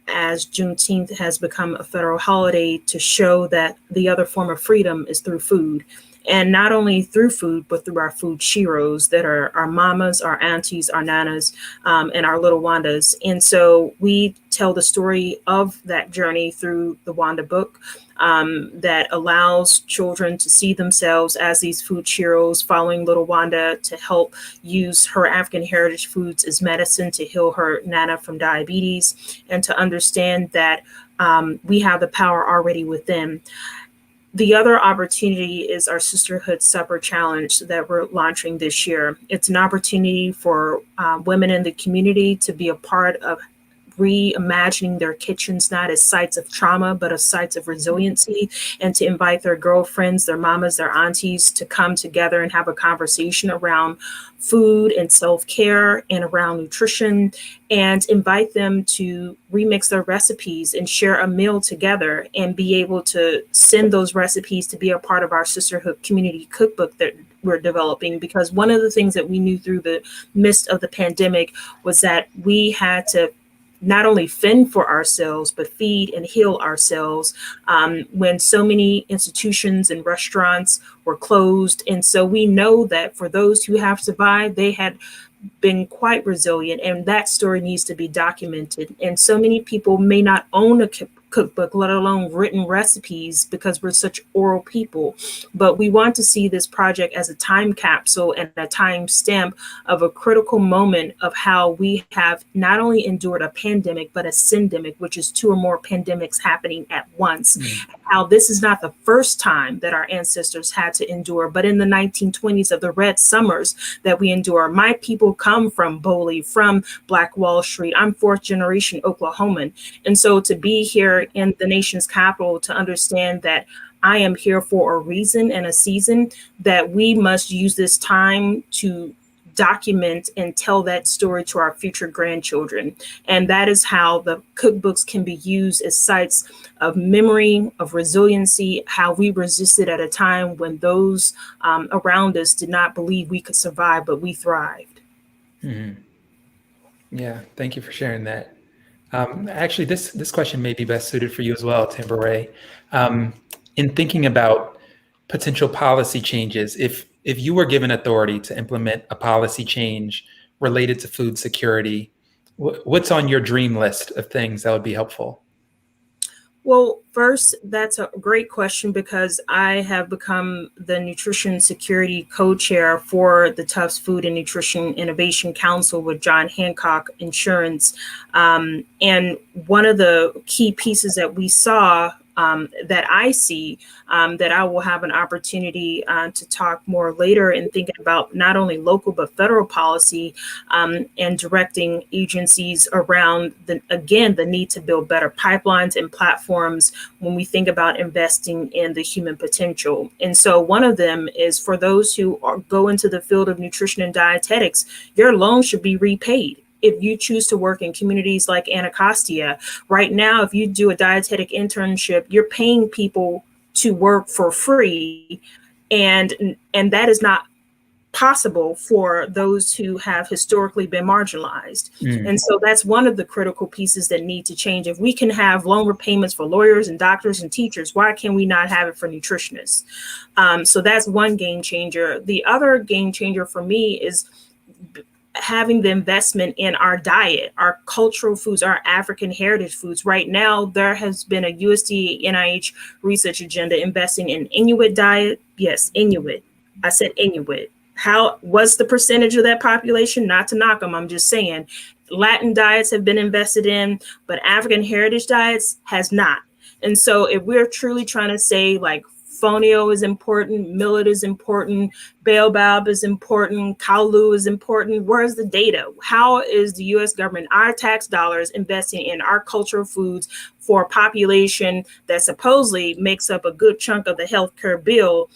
as Juneteenth has become a federal holiday to show that the other form of freedom is through food. And not only through food, but through our food sheroes that are our mamas, our aunties, our nanas, and our little Wandas. And so we tell the story of that journey through the WANDA book that allows children to see themselves as these food sheroes, following little Wanda to help use her African heritage foods as medicine to heal her nana from diabetes, and to understand that we have the power already within. The other opportunity is our Sisterhood Supper Challenge that we're launching this year. It's an opportunity for women in the community to be a part of reimagining their kitchens, not as sites of trauma, but as sites of resiliency, and to invite their girlfriends, their mamas, their aunties to come together and have a conversation around food and self-care and around nutrition, and invite them to remix their recipes and share a meal together and be able to send those recipes to be a part of our Sisterhood community cookbook that we're developing. Because one of the things that we knew through the midst of the pandemic was that we had to not only fend for ourselves, but feed and heal ourselves when so many institutions and restaurants were closed. And so we know that for those who have survived, they had been quite resilient, and that story needs to be documented. And so many people may not own a cookbook, let alone written recipes, because we're such oral people. But we want to see this project as a time capsule and a time stamp of a critical moment of how we have not only endured a pandemic, but a syndemic, which is 2 or more pandemics happening at once. How this is not the first time that our ancestors had to endure, but in the 1920s of the Red Summers that we endure. My people come from Bowley, from Black Wall Street. I'm 4th generation Oklahoman. And so to be here in the nation's capital, to understand that I am here for a reason and a season, that we must use this time to document and tell that story to our future grandchildren. And that is how the cookbooks can be used as sites of memory, of resiliency, how we resisted at a time when those around us did not believe we could survive, but we thrived. Mhm. Yeah, thank you for sharing that. Actually, this question may be best suited for you as well, Tamba Rae. In thinking about potential policy changes, if you were given authority to implement a policy change related to food security, what's on your dream list of things that would be helpful? Well, first, that's a great question, because I have become the Nutrition Security Co-Chair for the Tufts Food and Nutrition Innovation Council with John Hancock Insurance. And one of the key pieces that we saw, that I see, that I will have an opportunity to talk more later, in thinking about not only local but federal policy, and directing agencies around the need to build better pipelines and platforms when we think about investing in the human potential. And so one of them is, for those who go into the field of nutrition and dietetics, your loan should be repaid. If you choose to work in communities like Anacostia, right now, if you do a dietetic internship, you're paying people to work for free. And that is not possible for those who have historically been marginalized. And so that's one of the critical pieces that need to change. If we can have loan repayments for lawyers and doctors and teachers, why can we not have it for nutritionists? So that's one game changer. The other game changer for me is having the investment in our diet, our cultural foods, our African heritage foods. Right now, there has been a USDA NIH research agenda investing in Inuit diet. Yes, Inuit. I said Inuit. What's the percentage of that population? Not to knock them, I'm just saying. Latin diets have been invested in, but African heritage diets has not. And so if we're truly trying to say, like, fonio is important, millet is important, baobab is important, kalu is important, where's the data? How is the US government, our tax dollars, investing in our cultural foods for a population that supposedly makes up a good chunk of the healthcare bill,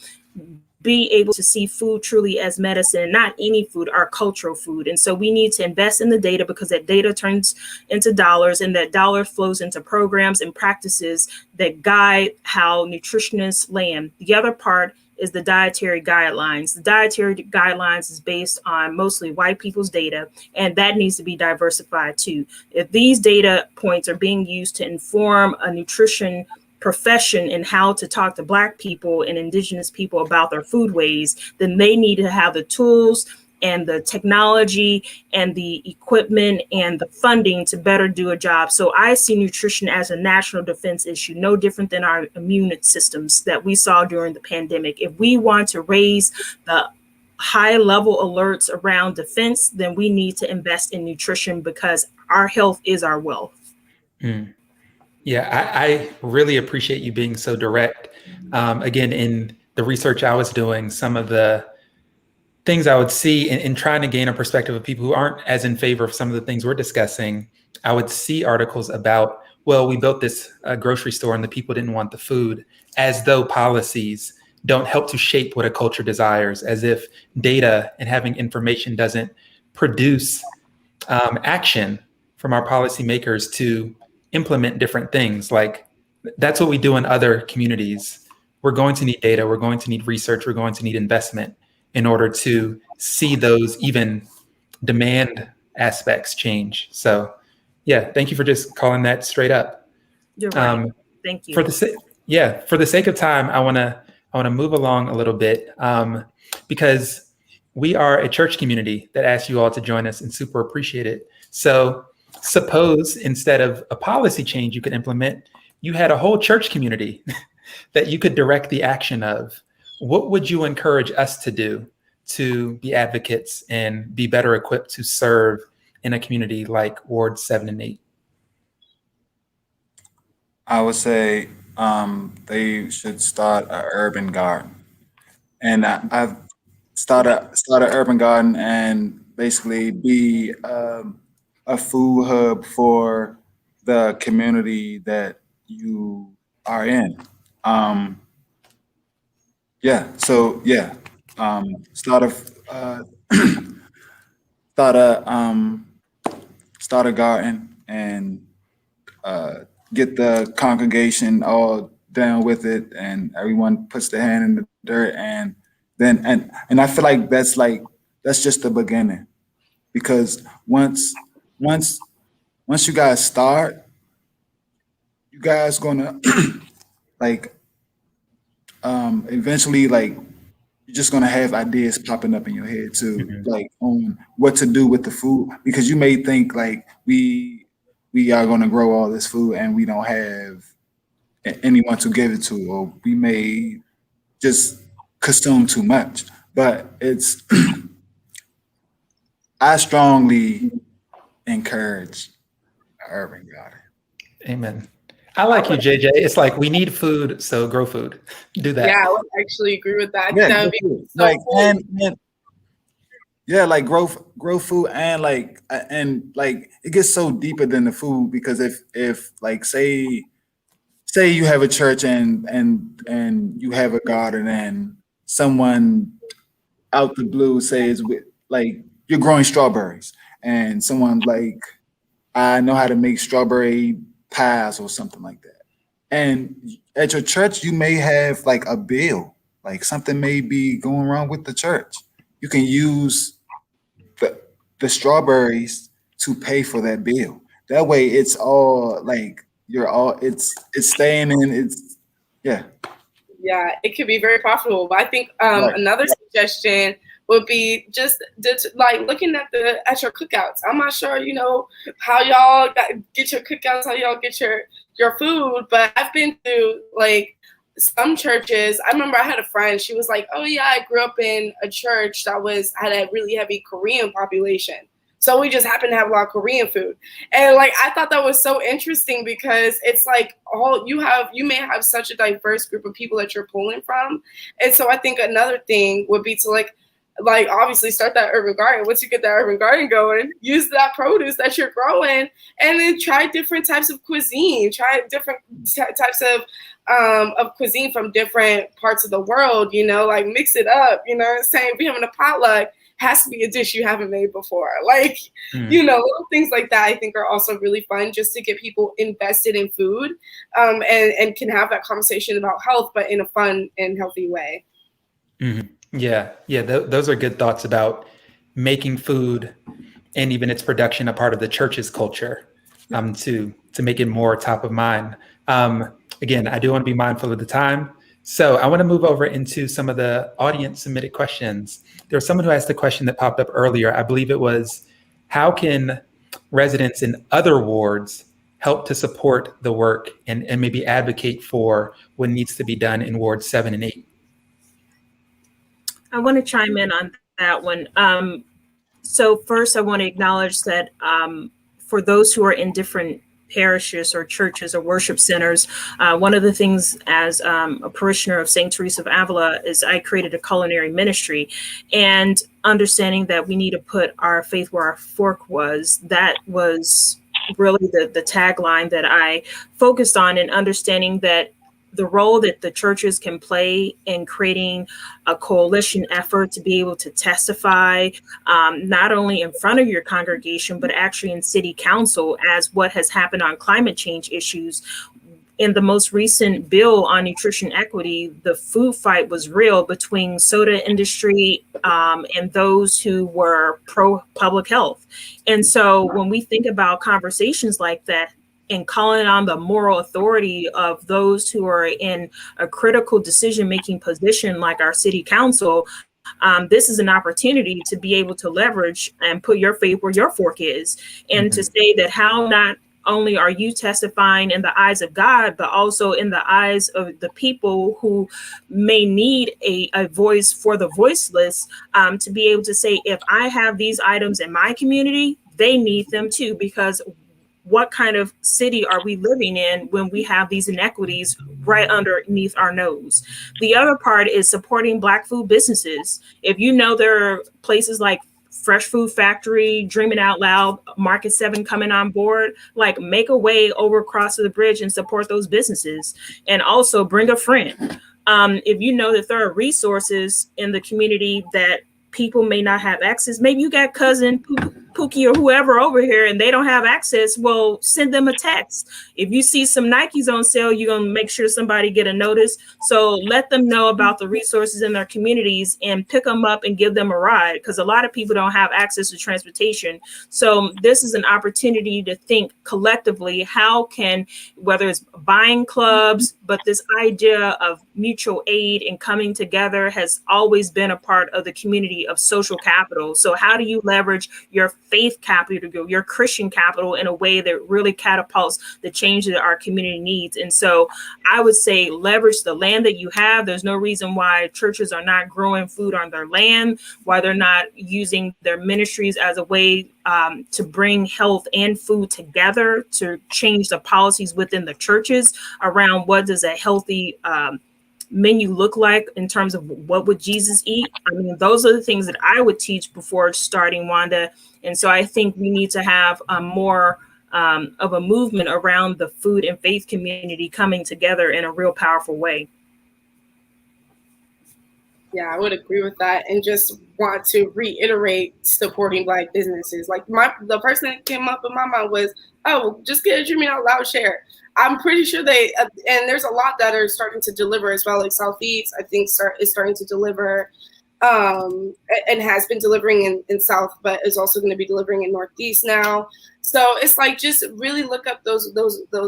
be able to see food truly as medicine, not any food, our cultural food? And so we need to invest in the data, because that data turns into dollars, and that dollar flows into programs and practices that guide how nutritionists land. The other part is the dietary guidelines. The dietary guidelines is based on mostly white people's data, and that needs to be diversified too. If these data points are being used to inform a nutrition profession and how to talk to Black people and Indigenous people about their foodways, then they need to have the tools and the technology and the equipment and the funding to better do a job. So I see nutrition as a national defense issue, no different than our immune systems that we saw during the pandemic. If we want to raise the high level alerts around defense, then we need to invest in nutrition, because our health is our wealth. Yeah, I really appreciate you being so direct. Again, in the research I was doing, some of the things I would see in trying to gain a perspective of people who aren't as in favor of some of the things we're discussing, I would see articles about, well, we built this grocery store and the people didn't want the food, as though policies don't help to shape what a culture desires, as if data and having information doesn't produce action from our policymakers to implement different things. Like, that's what we do in other communities. We're going to need data, we're going to need research, we're going to need investment in order to see those even demand aspects change. So yeah, thank you for just calling that straight up. You're right. Thank you. For the sake of time, I want to move along a little bit, because we are a church community that asks you all to join us and super appreciate it. So suppose instead of a policy change you could implement, you had a whole church community that you could direct the action of. What would you encourage us to do to be advocates and be better equipped to serve in a community like Ward 7 and 8? I would say they should start an urban garden, and I've started an urban garden and basically be a food hub for the community that you are in. Yeah. So yeah, start start a start a garden and get the congregation all down with it, and everyone puts their hand in the dirt, and then and I feel that's just the beginning, because once once you guys start, you guys gonna like eventually like you're just gonna have ideas popping up in your head too, Mhm. like on what to do with the food, because you may think like we are gonna grow all this food and we don't have anyone to give it to, or we may just consume too much. But it's I strongly encourage urban garden. Amen. I like you, JJ. It's like we need food, so grow food. Do that. Yeah, I would actually agree with that. I think Yeah, that would grow be food. so Like cool. and yeah, like grow food, and like it gets so deeper than the food, because if like say you have a church and you have a garden, and someone out the blue says like you're growing strawberries, and someone like, I know how to make strawberry pies or something like that. And at your church, you may have like a bill, like something may be going wrong with the church. You can use the the strawberries to pay for that bill. That way, it's all like you're all it's staying in. It's yeah, Yeah, it could be very profitable. But I think right. another suggestion would be just like looking at your cookouts. I'm not sure, how y'all get your cookouts, how y'all get your food, but I've been to like some churches. I remember I had a friend. She was like, "Oh yeah, I grew up in a church that had a really heavy Korean population." So we just happened to have a lot of Korean food. And like I thought that was so interesting, because it's like you may have such a diverse group of people that you're pulling from. And so I think another thing would be to like obviously start that urban garden. Once you get that urban garden going, use that produce that you're growing, and then try different types of cuisine. Try different types of cuisine from different parts of the world. Like mix it up. You know what I'm saying? If you're having a potluck, has to be a dish you haven't made before. Like, little things like that I think are also really fun, just to get people invested in food, and can have that conversation about health, but in a fun and healthy way. Mhm. Yeah. Those are good thoughts about making food and even its production a part of the church's culture, to make it more top of mind. Again, I do want to be mindful of the time. So I want to move over into some of the audience submitted questions. There was someone who asked a question that popped up earlier. I believe it was, how can residents in other wards help to support the work and maybe advocate for what needs to be done in wards 7 and 8? I want to chime in on that one. So first, I want to acknowledge that for those who are in different parishes or churches or worship centers, one of the things as a parishioner of St. Teresa of Avila is I created a culinary ministry, and understanding that we need to put our faith where our fork was. That was really the tagline that I focused on, and understanding that the role that the churches can play in creating a coalition effort to be able to testify, not only in front of your congregation, but actually in city council, as what has happened on climate change issues. In the most recent bill on nutrition equity, the food fight was real between soda industry and those who were pro public health. And so when we think about conversations like that, and calling on the moral authority of those who are in a critical decision-making position like our city council, this is an opportunity to be able to leverage and put your faith where your fork is, and to say that how not only are you testifying in the eyes of God, but also in the eyes of the people who may need a voice for the voiceless, to be able to say, if I have these items in my community, they need them too, because what kind of city are we living in when we have these inequities right underneath our nose? The other part is supporting Black food businesses. If you know there are places like Fresh Food Factory, Dreaming Out Loud, Market 7 coming on board, like make a way over across the bridge and support those businesses. And also bring a friend. If you know that there are resources in the community that people may not have access, maybe you got cousin Pookie or whoever over here and they don't have access, well, send them a text. If you see some Nikes on sale, you're going to make sure somebody get a notice. So let them know about the resources in their communities and pick them up and give them a ride, because a lot of people don't have access to transportation. So this is an opportunity to think collectively, how can, whether it's buying clubs, but this idea of mutual aid and coming together has always been a part of the community of social capital. So how do you leverage your faith capital, your Christian capital, in a way that really catapults the change that our community needs? And so I would say leverage the land that you have. There's no reason why churches are not growing food on their land, why they're not using their ministries as a way to bring health and food together, to change the policies within the churches around what does a healthy menu look like in terms of what would Jesus eat. I mean, those are the things that I would teach before starting WANDA. And so I think we need to have more of a movement around the food and faith community coming together in a real powerful way. Yeah, I would agree with that, and just want to reiterate supporting Black businesses. Like the person that came up in my mind was, oh, just get a Dreaming Out Loud share. I'm pretty sure they, and there's a lot that are starting to deliver as well. Like Southeast, I think is starting to deliver, and has been delivering in South, but is also going to be delivering in Northeast now. So it's like, just really look up those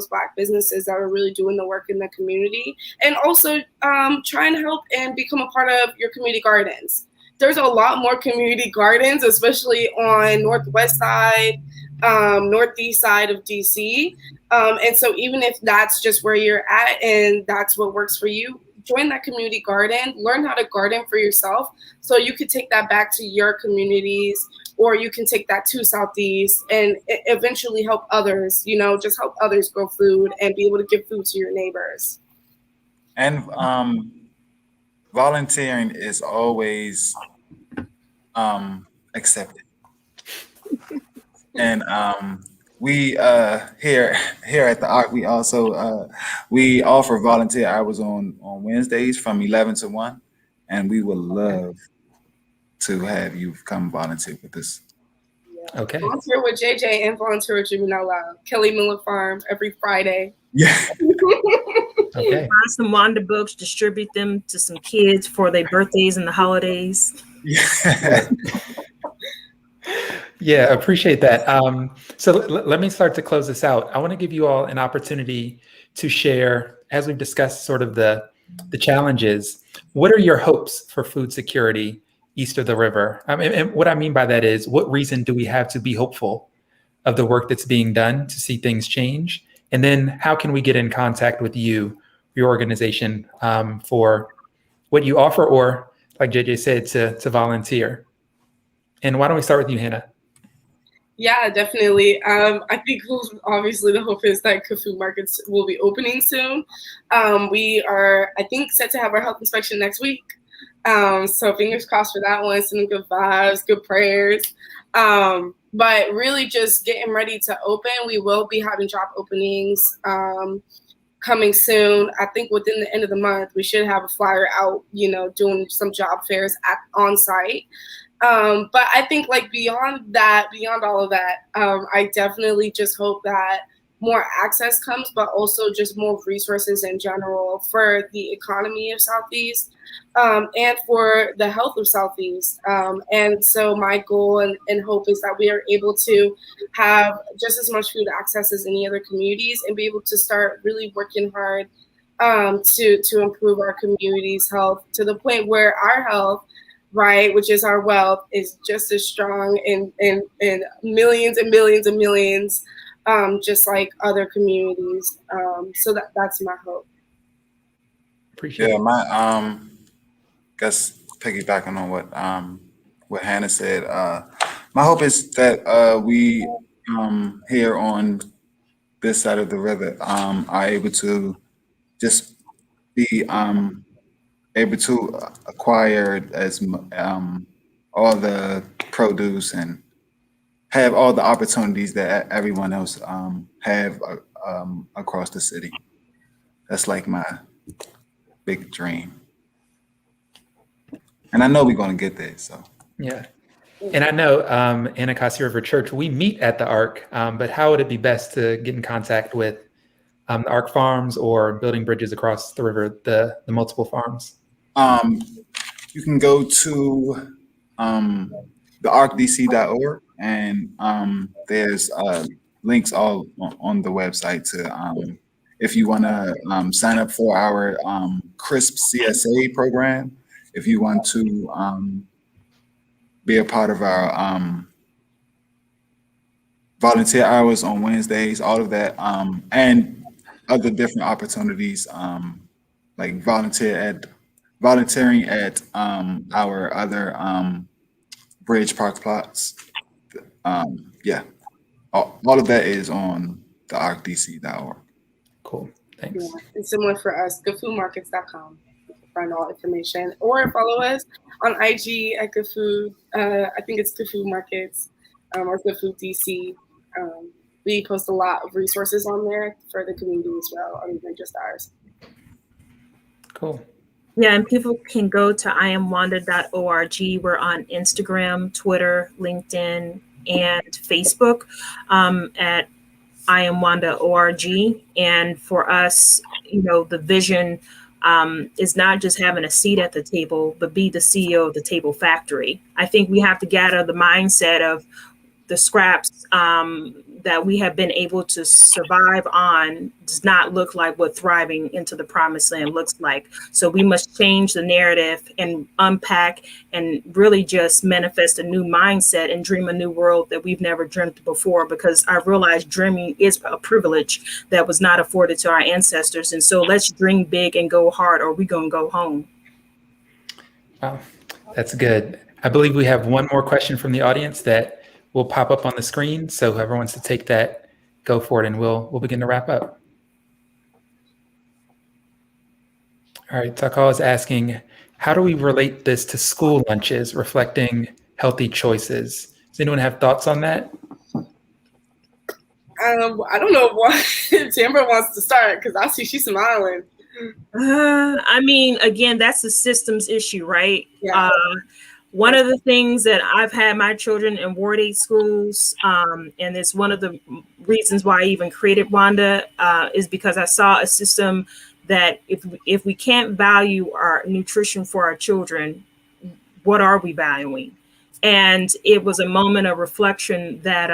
Black businesses that are really doing the work in the community, and also try and help and become a part of your community gardens. There's a lot more community gardens, especially on Northwest side, Northeast side of DC. And so even if that's just where you're at and that's what works for you, join that community garden, learn how to garden for yourself, so you could take that back to your communities, or you can take that to Southeast and eventually help others, just help others grow food and be able to give food to your neighbors. And volunteering is always accepted. And we here at the Ark, we also we offer volunteer hours on Wednesdays from 11 to 1, and we would love to have you come volunteer with us. Yeah. Okay. Volunteer with JJ and volunteer with Dreaming Out Loud. Kelly Miller Farm every Friday. Yeah. Okay. Buy some WANDA books, distribute them to some kids for their birthdays and the holidays. Yeah. Yeah, appreciate that. So let me start to close this out. I want to give you all an opportunity to share, as we've discussed sort of the challenges. What are your hopes for food security east of the river? And what I mean by that is, what reason do we have to be hopeful of the work that's being done to see things change? And then how can we get in contact with you, your organization, for what you offer, or like JJ said, to volunteer? And why don't we start with you, Hannah? Yeah, definitely. I think obviously the hope is that food markets will be opening soon. We are, I think, set to have our health inspection next week. So fingers crossed for that one. Sending good vibes, good prayers. But really just getting ready to open. We will be having drop openings coming soon. I think within the end of the month, we should have a flyer out, doing some job fairs on site. But I think beyond all of that, I definitely just hope that more access comes, but also just more resources in general for the economy of Southeast, and for the health of Southeast. And so my goal and hope is that we are able to have just as much food access as any other communities, and be able to start really working hard to improve our community's health, to the point where our health, right, which is our wealth, is just as strong in millions and millions and millions, just like other communities. So that's my hope. Appreciate Yeah, it. my guess piggybacking on what Hannah said, my hope is that we here on this side of the river are able to just be able to acquire all the produce and have all the opportunities that everyone else have across the city. That's like my big dream. And I know we're going to get there. So Yeah. And I know Anacostia River Church, we meet at the Ark, but how would it be best to get in contact with the Ark Farms or building bridges across the river, the multiple farms? you can go to the arkdc.org, and there's links all on the website to if you want to sign up for our CRISP CSA program, if you want to be a part of our volunteer hours on Wednesdays, all of that, and other different opportunities, like volunteering at our other bridge park plots. Yeah, all of that is on the arkdc.org. Cool, thanks. Yeah, and similar for us, goodfoodmarkets.com. You can find all information, or follow us on IG at Good Food. I think it's Good Food Markets or Good Food DC. We post a lot of resources on there for the community as well, other than just ours. Cool. Yeah, and people can go to iamwanda.org. We're on Instagram, Twitter, LinkedIn, and Facebook at iamwanda.org. And for us, the vision is not just having a seat at the table, but be the CEO of the table factory. I think we have to gather the mindset of the scraps that we have been able to survive on does not look like what thriving into the promised land looks like. So we must change the narrative and unpack and really just manifest a new mindset and dream a new world that we've never dreamt before, because I realize dreaming is a privilege that was not afforded to our ancestors. And so let's dream big and go hard, or we're going to go home. Wow, that's good. I believe we have one more question from the audience that will pop up on the screen. So whoever wants to take that, go for it, and we'll begin to wrap up. All right, Takal is asking, how do we relate this to school lunches, reflecting healthy choices? Does anyone have thoughts on that? I don't know why Tambra wants to start, because I see she's smiling. I mean, again, that's a systems issue, right? Yeah. One of the things that I've had my children in Ward 8 schools, and it's one of the reasons why I even created WANDA, is because I saw a system that if we can't value our nutrition for our children, what are we valuing? And it was a moment of reflection that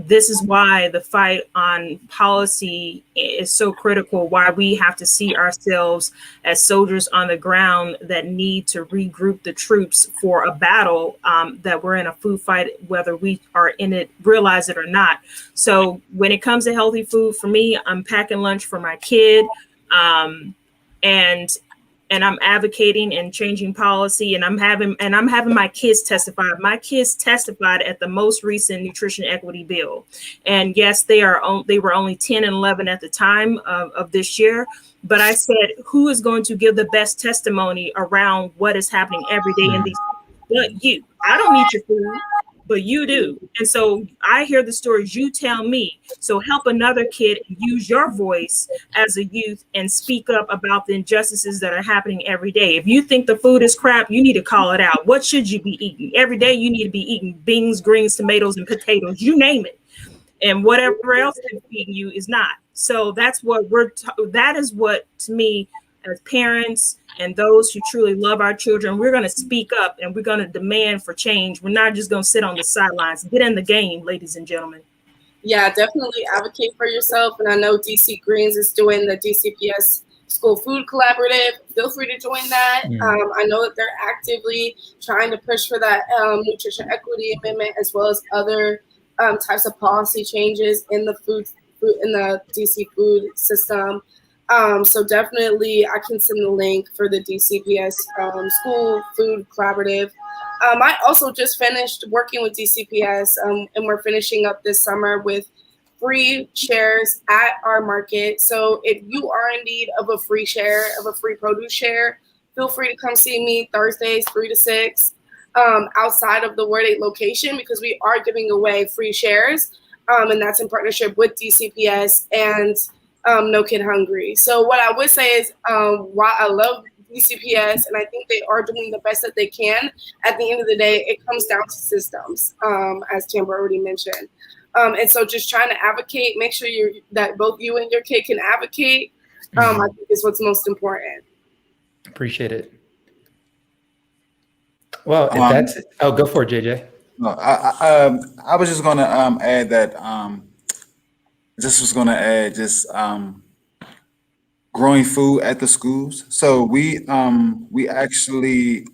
this is why the fight on policy is so critical, why we have to see ourselves as soldiers on the ground that need to regroup the troops for a battle, that we're in a food fight, whether we are in it, realize it or not. So when it comes to healthy food, for me, I'm packing lunch for my kid, and I'm advocating and changing policy, and I'm having my kids testify. My kids testified at the most recent nutrition equity bill, and yes, they were only 10 and 11 at the time of this year. But I said, who is going to give the best testimony around what is happening every day in these? But you, I don't need your food, but you do. And so I hear the stories, you tell me. So help another kid use your voice as a youth and speak up about the injustices that are happening every day. If you think the food is crap, you need to call it out. What should you be eating? Every day you need to be eating beans, greens, tomatoes, and potatoes, you name it. And whatever else they're feeding you is not. So that's what that is what, to me, as parents and those who truly love our children, we're going to speak up and we're going to demand for change. We're not just going to sit on the sidelines. Get in the game, ladies and gentlemen. Yeah, definitely advocate for yourself. And I know DC Greens is doing the DCPS School Food Collaborative. Feel free to join that. I know that they're actively trying to push for that nutrition equity amendment, as well as other types of policy changes in the in the DC food system. So definitely I can send the link for the DCPS School Food Collaborative. I also just finished working with DCPS, and we're finishing up this summer with free shares at our market. So if you are in need of a free share, of a free produce share, feel free to come see me Thursdays 3 to 6 outside of the Ward 8 location, because we are giving away free shares, and that's in partnership with DCPS. And No Kid Hungry. So what I would say is, while I love BCPS and I think they are doing the best that they can, at the end of the day, it comes down to systems, as Tambra already mentioned. And so just trying to advocate, make sure that both you and your kid can advocate, I think is what's most important. Appreciate it. Well, if that's it. Oh, go for it, JJ. No, I was just gonna add that just growing food at the schools. So we actually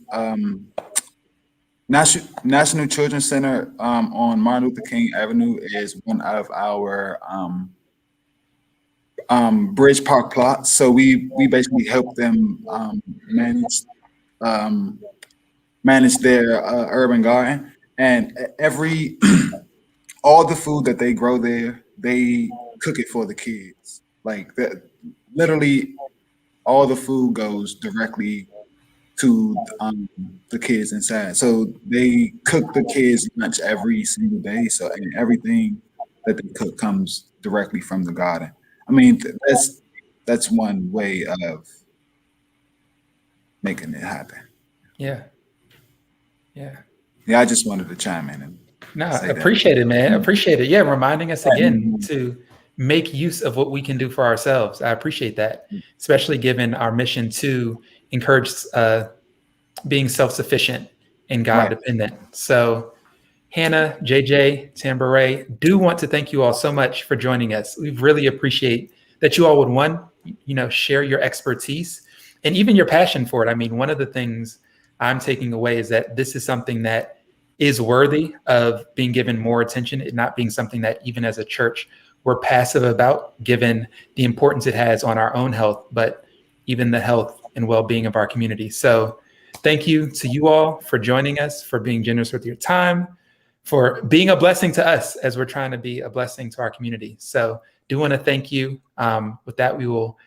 National Children's Center on Martin Luther King Avenue is one of our Bridge Park plots. So we basically help them manage their urban garden, and all the food that they grow there, they cook it for the kids. Like that, literally, all the food goes directly to the kids inside. So they cook the kids' lunch every single day. So and everything that they cook comes directly from the garden. I mean, that's one way of making it happen. Yeah. I just wanted to chime in and appreciate it, man. Appreciate it. Yeah, reminding us again to make use of what we can do for ourselves. I appreciate that, especially given our mission to encourage being self-sufficient and God-dependent. So Hannah, JJ, Tamba Rae, do want to thank you all so much for joining us. We really appreciate that you all would share your expertise and even your passion for it. I mean, one of the things I'm taking away is that this is something that is worthy of being given more attention, it not being something that even as a church we're passive about, given the importance it has on our own health, but even the health and well-being of our community. So thank you to you all for joining us, for being generous with your time, for being a blessing to us as we're trying to be a blessing to our community. So do want to thank you. With that, we will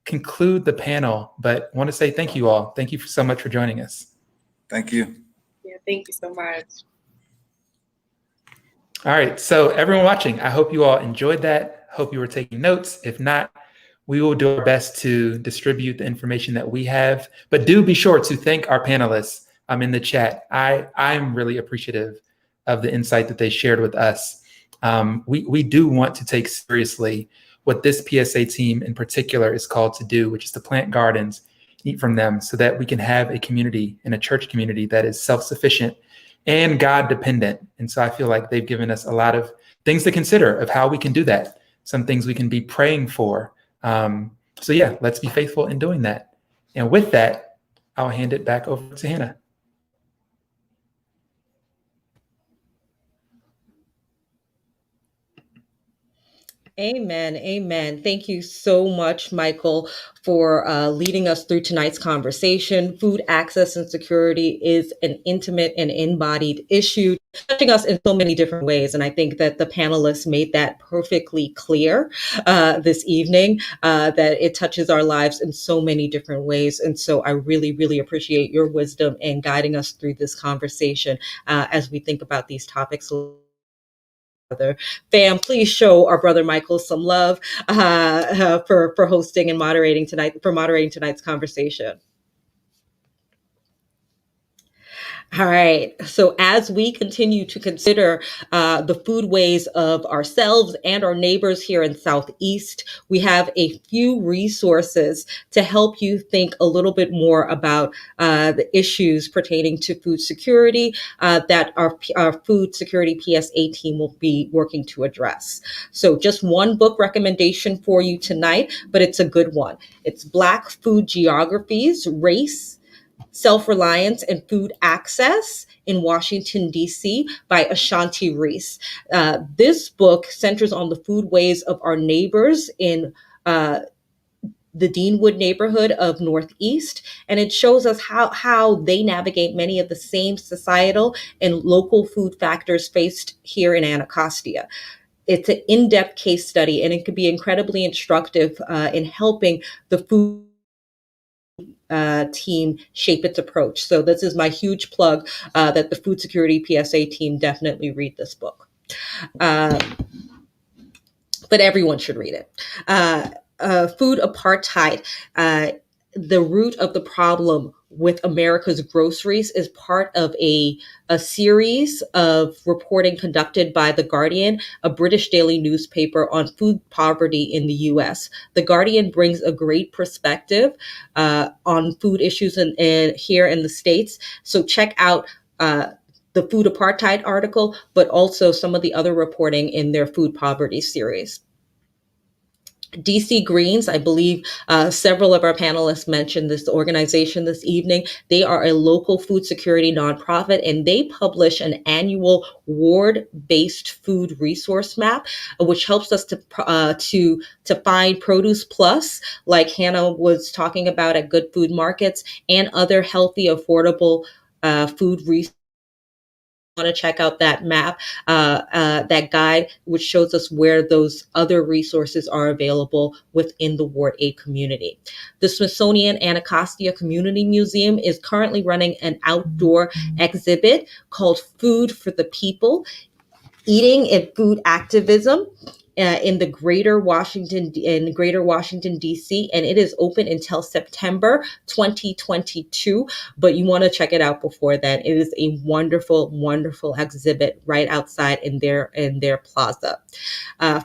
conclude the panel, but want to say thank you all. Thank you so much for joining us. Thank you. Yeah, thank you so much. All right, so everyone watching, I hope you all enjoyed that. Hope you were taking notes. If not, we will do our best to distribute the information that we have, but do be sure to thank our panelists in the chat. I'm really appreciative of the insight that they shared with us. We do want to take seriously what this PSA team in particular is called to do, which is to plant gardens, eat from them, so that we can have a community and a church community that is self-sufficient and God dependent. And so I feel like they've given us a lot of things to consider of how we can do that, some things we can be praying for. So yeah, let's be faithful in doing that. And with that, I'll hand it back over to Hannah. Amen. Amen. Thank you so much, Mykl, for leading us through tonight's conversation. Food access and security is an intimate and embodied issue, touching us in so many different ways. And I think that the panelists made that perfectly clear this evening, that it touches our lives in so many different ways. And so I really, really appreciate your wisdom in guiding us through this conversation as we think about these topics. Fam, please show our brother Mykl some love for hosting and moderating tonight's conversation. All right. So as we continue to consider the foodways of ourselves and our neighbors here in Southeast, we have a few resources to help you think a little bit more about the issues pertaining to food security that our food security PSA team will be working to address. So just one book recommendation for you tonight, but it's a good one. It's Black Food Geographies, Race, Self-Reliance and Food Access in Washington, D.C. by Ashanti Reese. This book centers on the foodways of our neighbors in the Deanwood neighborhood of Northeast, and it shows us how they navigate many of the same societal and local food factors faced here in Anacostia. It's an in-depth case study, and it can be incredibly instructive in helping the food team shape its approach. So this is my huge plug that the Food Security PSA team definitely read this book. But everyone should read it. food apartheid, the root of the problem with America's groceries, is part of a series of reporting conducted by The Guardian, a British daily newspaper, on food poverty in the US. The Guardian brings a great perspective on food issues here in the States. So check out the food apartheid article, but also some of the other reporting in their food poverty series. DC Greens, I believe several of our panelists mentioned this organization this evening. They are a local food security nonprofit, and they publish an annual ward-based food resource map, which helps us to find produce plus, like Hannah was talking about at Good Food Markets, and other healthy, affordable food resources. Want to check out that map, that guide, which shows us where those other resources are available within the Ward 8 community. The Smithsonian Anacostia Community Museum is currently running an outdoor exhibit called Food for the People, Eating and Food Activism, in Greater Washington DC, and it is open until September 2022. But you want to check it out before then. It is a wonderful, wonderful exhibit right outside in their plaza.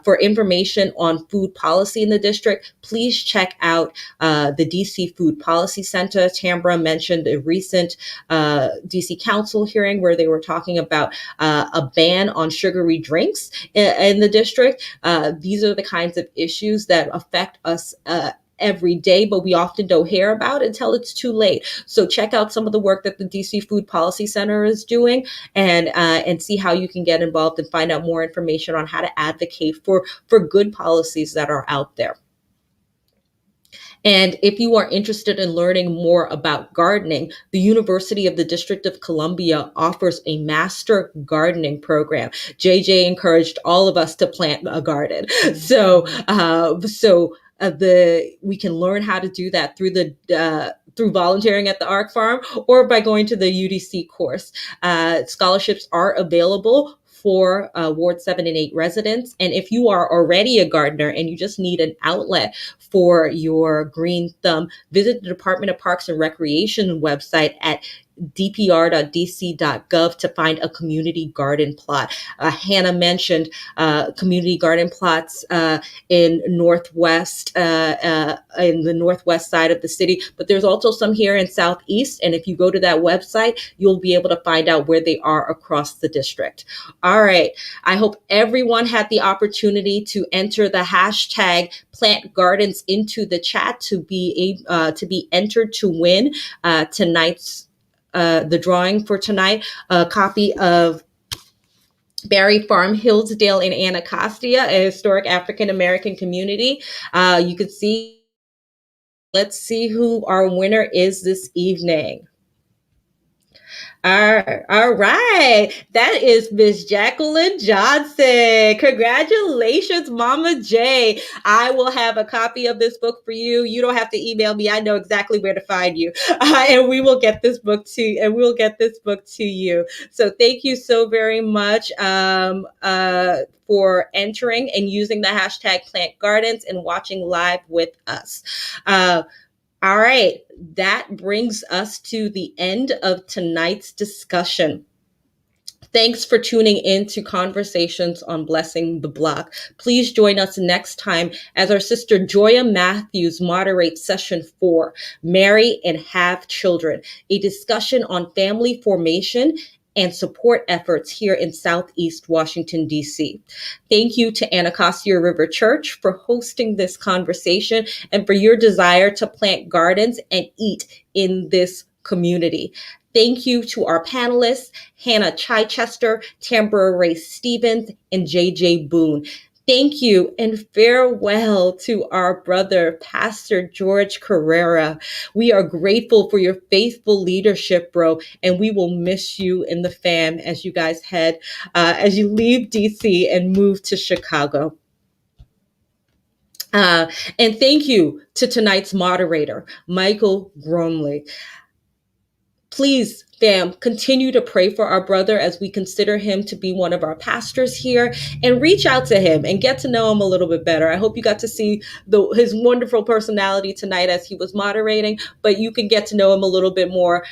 For information on food policy in the district, please check out the DC Food Policy Center. Tambra mentioned a recent DC Council hearing where they were talking about a ban on sugary drinks in the district. These are the kinds of issues that affect us every day, but we often don't hear about until it's too late. So check out some of the work that the DC Food Policy Center is doing, and see how you can get involved and find out more information on how to advocate for good policies that are out there. And if you are interested in learning more about gardening, the University of the District of Columbia offers a master gardening program. JJ encouraged all of us to plant a garden. So we can learn how to do that through volunteering at the Ark Farm or by going to the UDC course. Scholarships are available for Ward 7 and 8 residents. And if you are already a gardener and you just need an outlet for your green thumb, visit the Department of Parks and Recreation website at dpr.dc.gov to find a community garden plot. Hannah mentioned community garden plots in the northwest side of the city, but there's also some here in Southeast. And if you go to that website, you'll be able to find out where they are across the district. All right. I hope everyone had the opportunity to enter the hashtag plant gardens into the chat to be entered to win tonight's the drawing for tonight, a copy of Berry Farm Hillsdale in Anacostia, a historic African American community. You can see, let's see who our winner is this evening. All right. That is Miss Jacqueline Johnson. Congratulations, Mama J. I will have a copy of this book for you. You don't have to email me. I know exactly where to find you. And we will get this book to you. So thank you so very much for entering and using the hashtag Plant Gardens and watching live with us. All right, that brings us to the end of tonight's discussion. Thanks for tuning in to Conversations on Blessing the Block. Please join us next time as our sister Joya Matthews moderates session 4, Marry and Have Children, a discussion on family formation and support efforts here in Southeast Washington, D.C. Thank you to Anacostia River Church for hosting this conversation and for your desire to plant gardens and eat in this community. Thank you to our panelists, Hannah Chichester, Tamba Rae Stevenson, and JJ Boone. Thank you and farewell to our brother, Pastor George Carrera. We are grateful for your faithful leadership, bro, and we will miss you in the fam as you guys as you leave DC and move to Chicago. And thank you to tonight's moderator, Mykl Gormley. Please, fam, continue to pray for our brother as we consider him to be one of our pastors here, and reach out to him and get to know him a little bit better. I hope you got to see his wonderful personality tonight as he was moderating, but you can get to know him a little bit more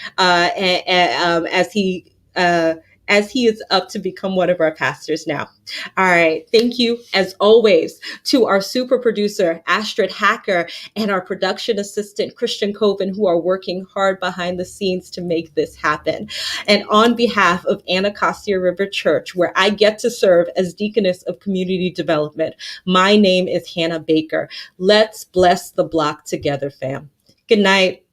as he is up to become one of our pastors now. All right. Thank you, as always, to our super producer, Astrid Hacker, and our production assistant, Christian Coven, who are working hard behind the scenes to make this happen. And on behalf of Anacostia River Church, where I get to serve as Deaconess of Community Development, my name is Hannah Baker. Let's bless the block together, fam. Good night.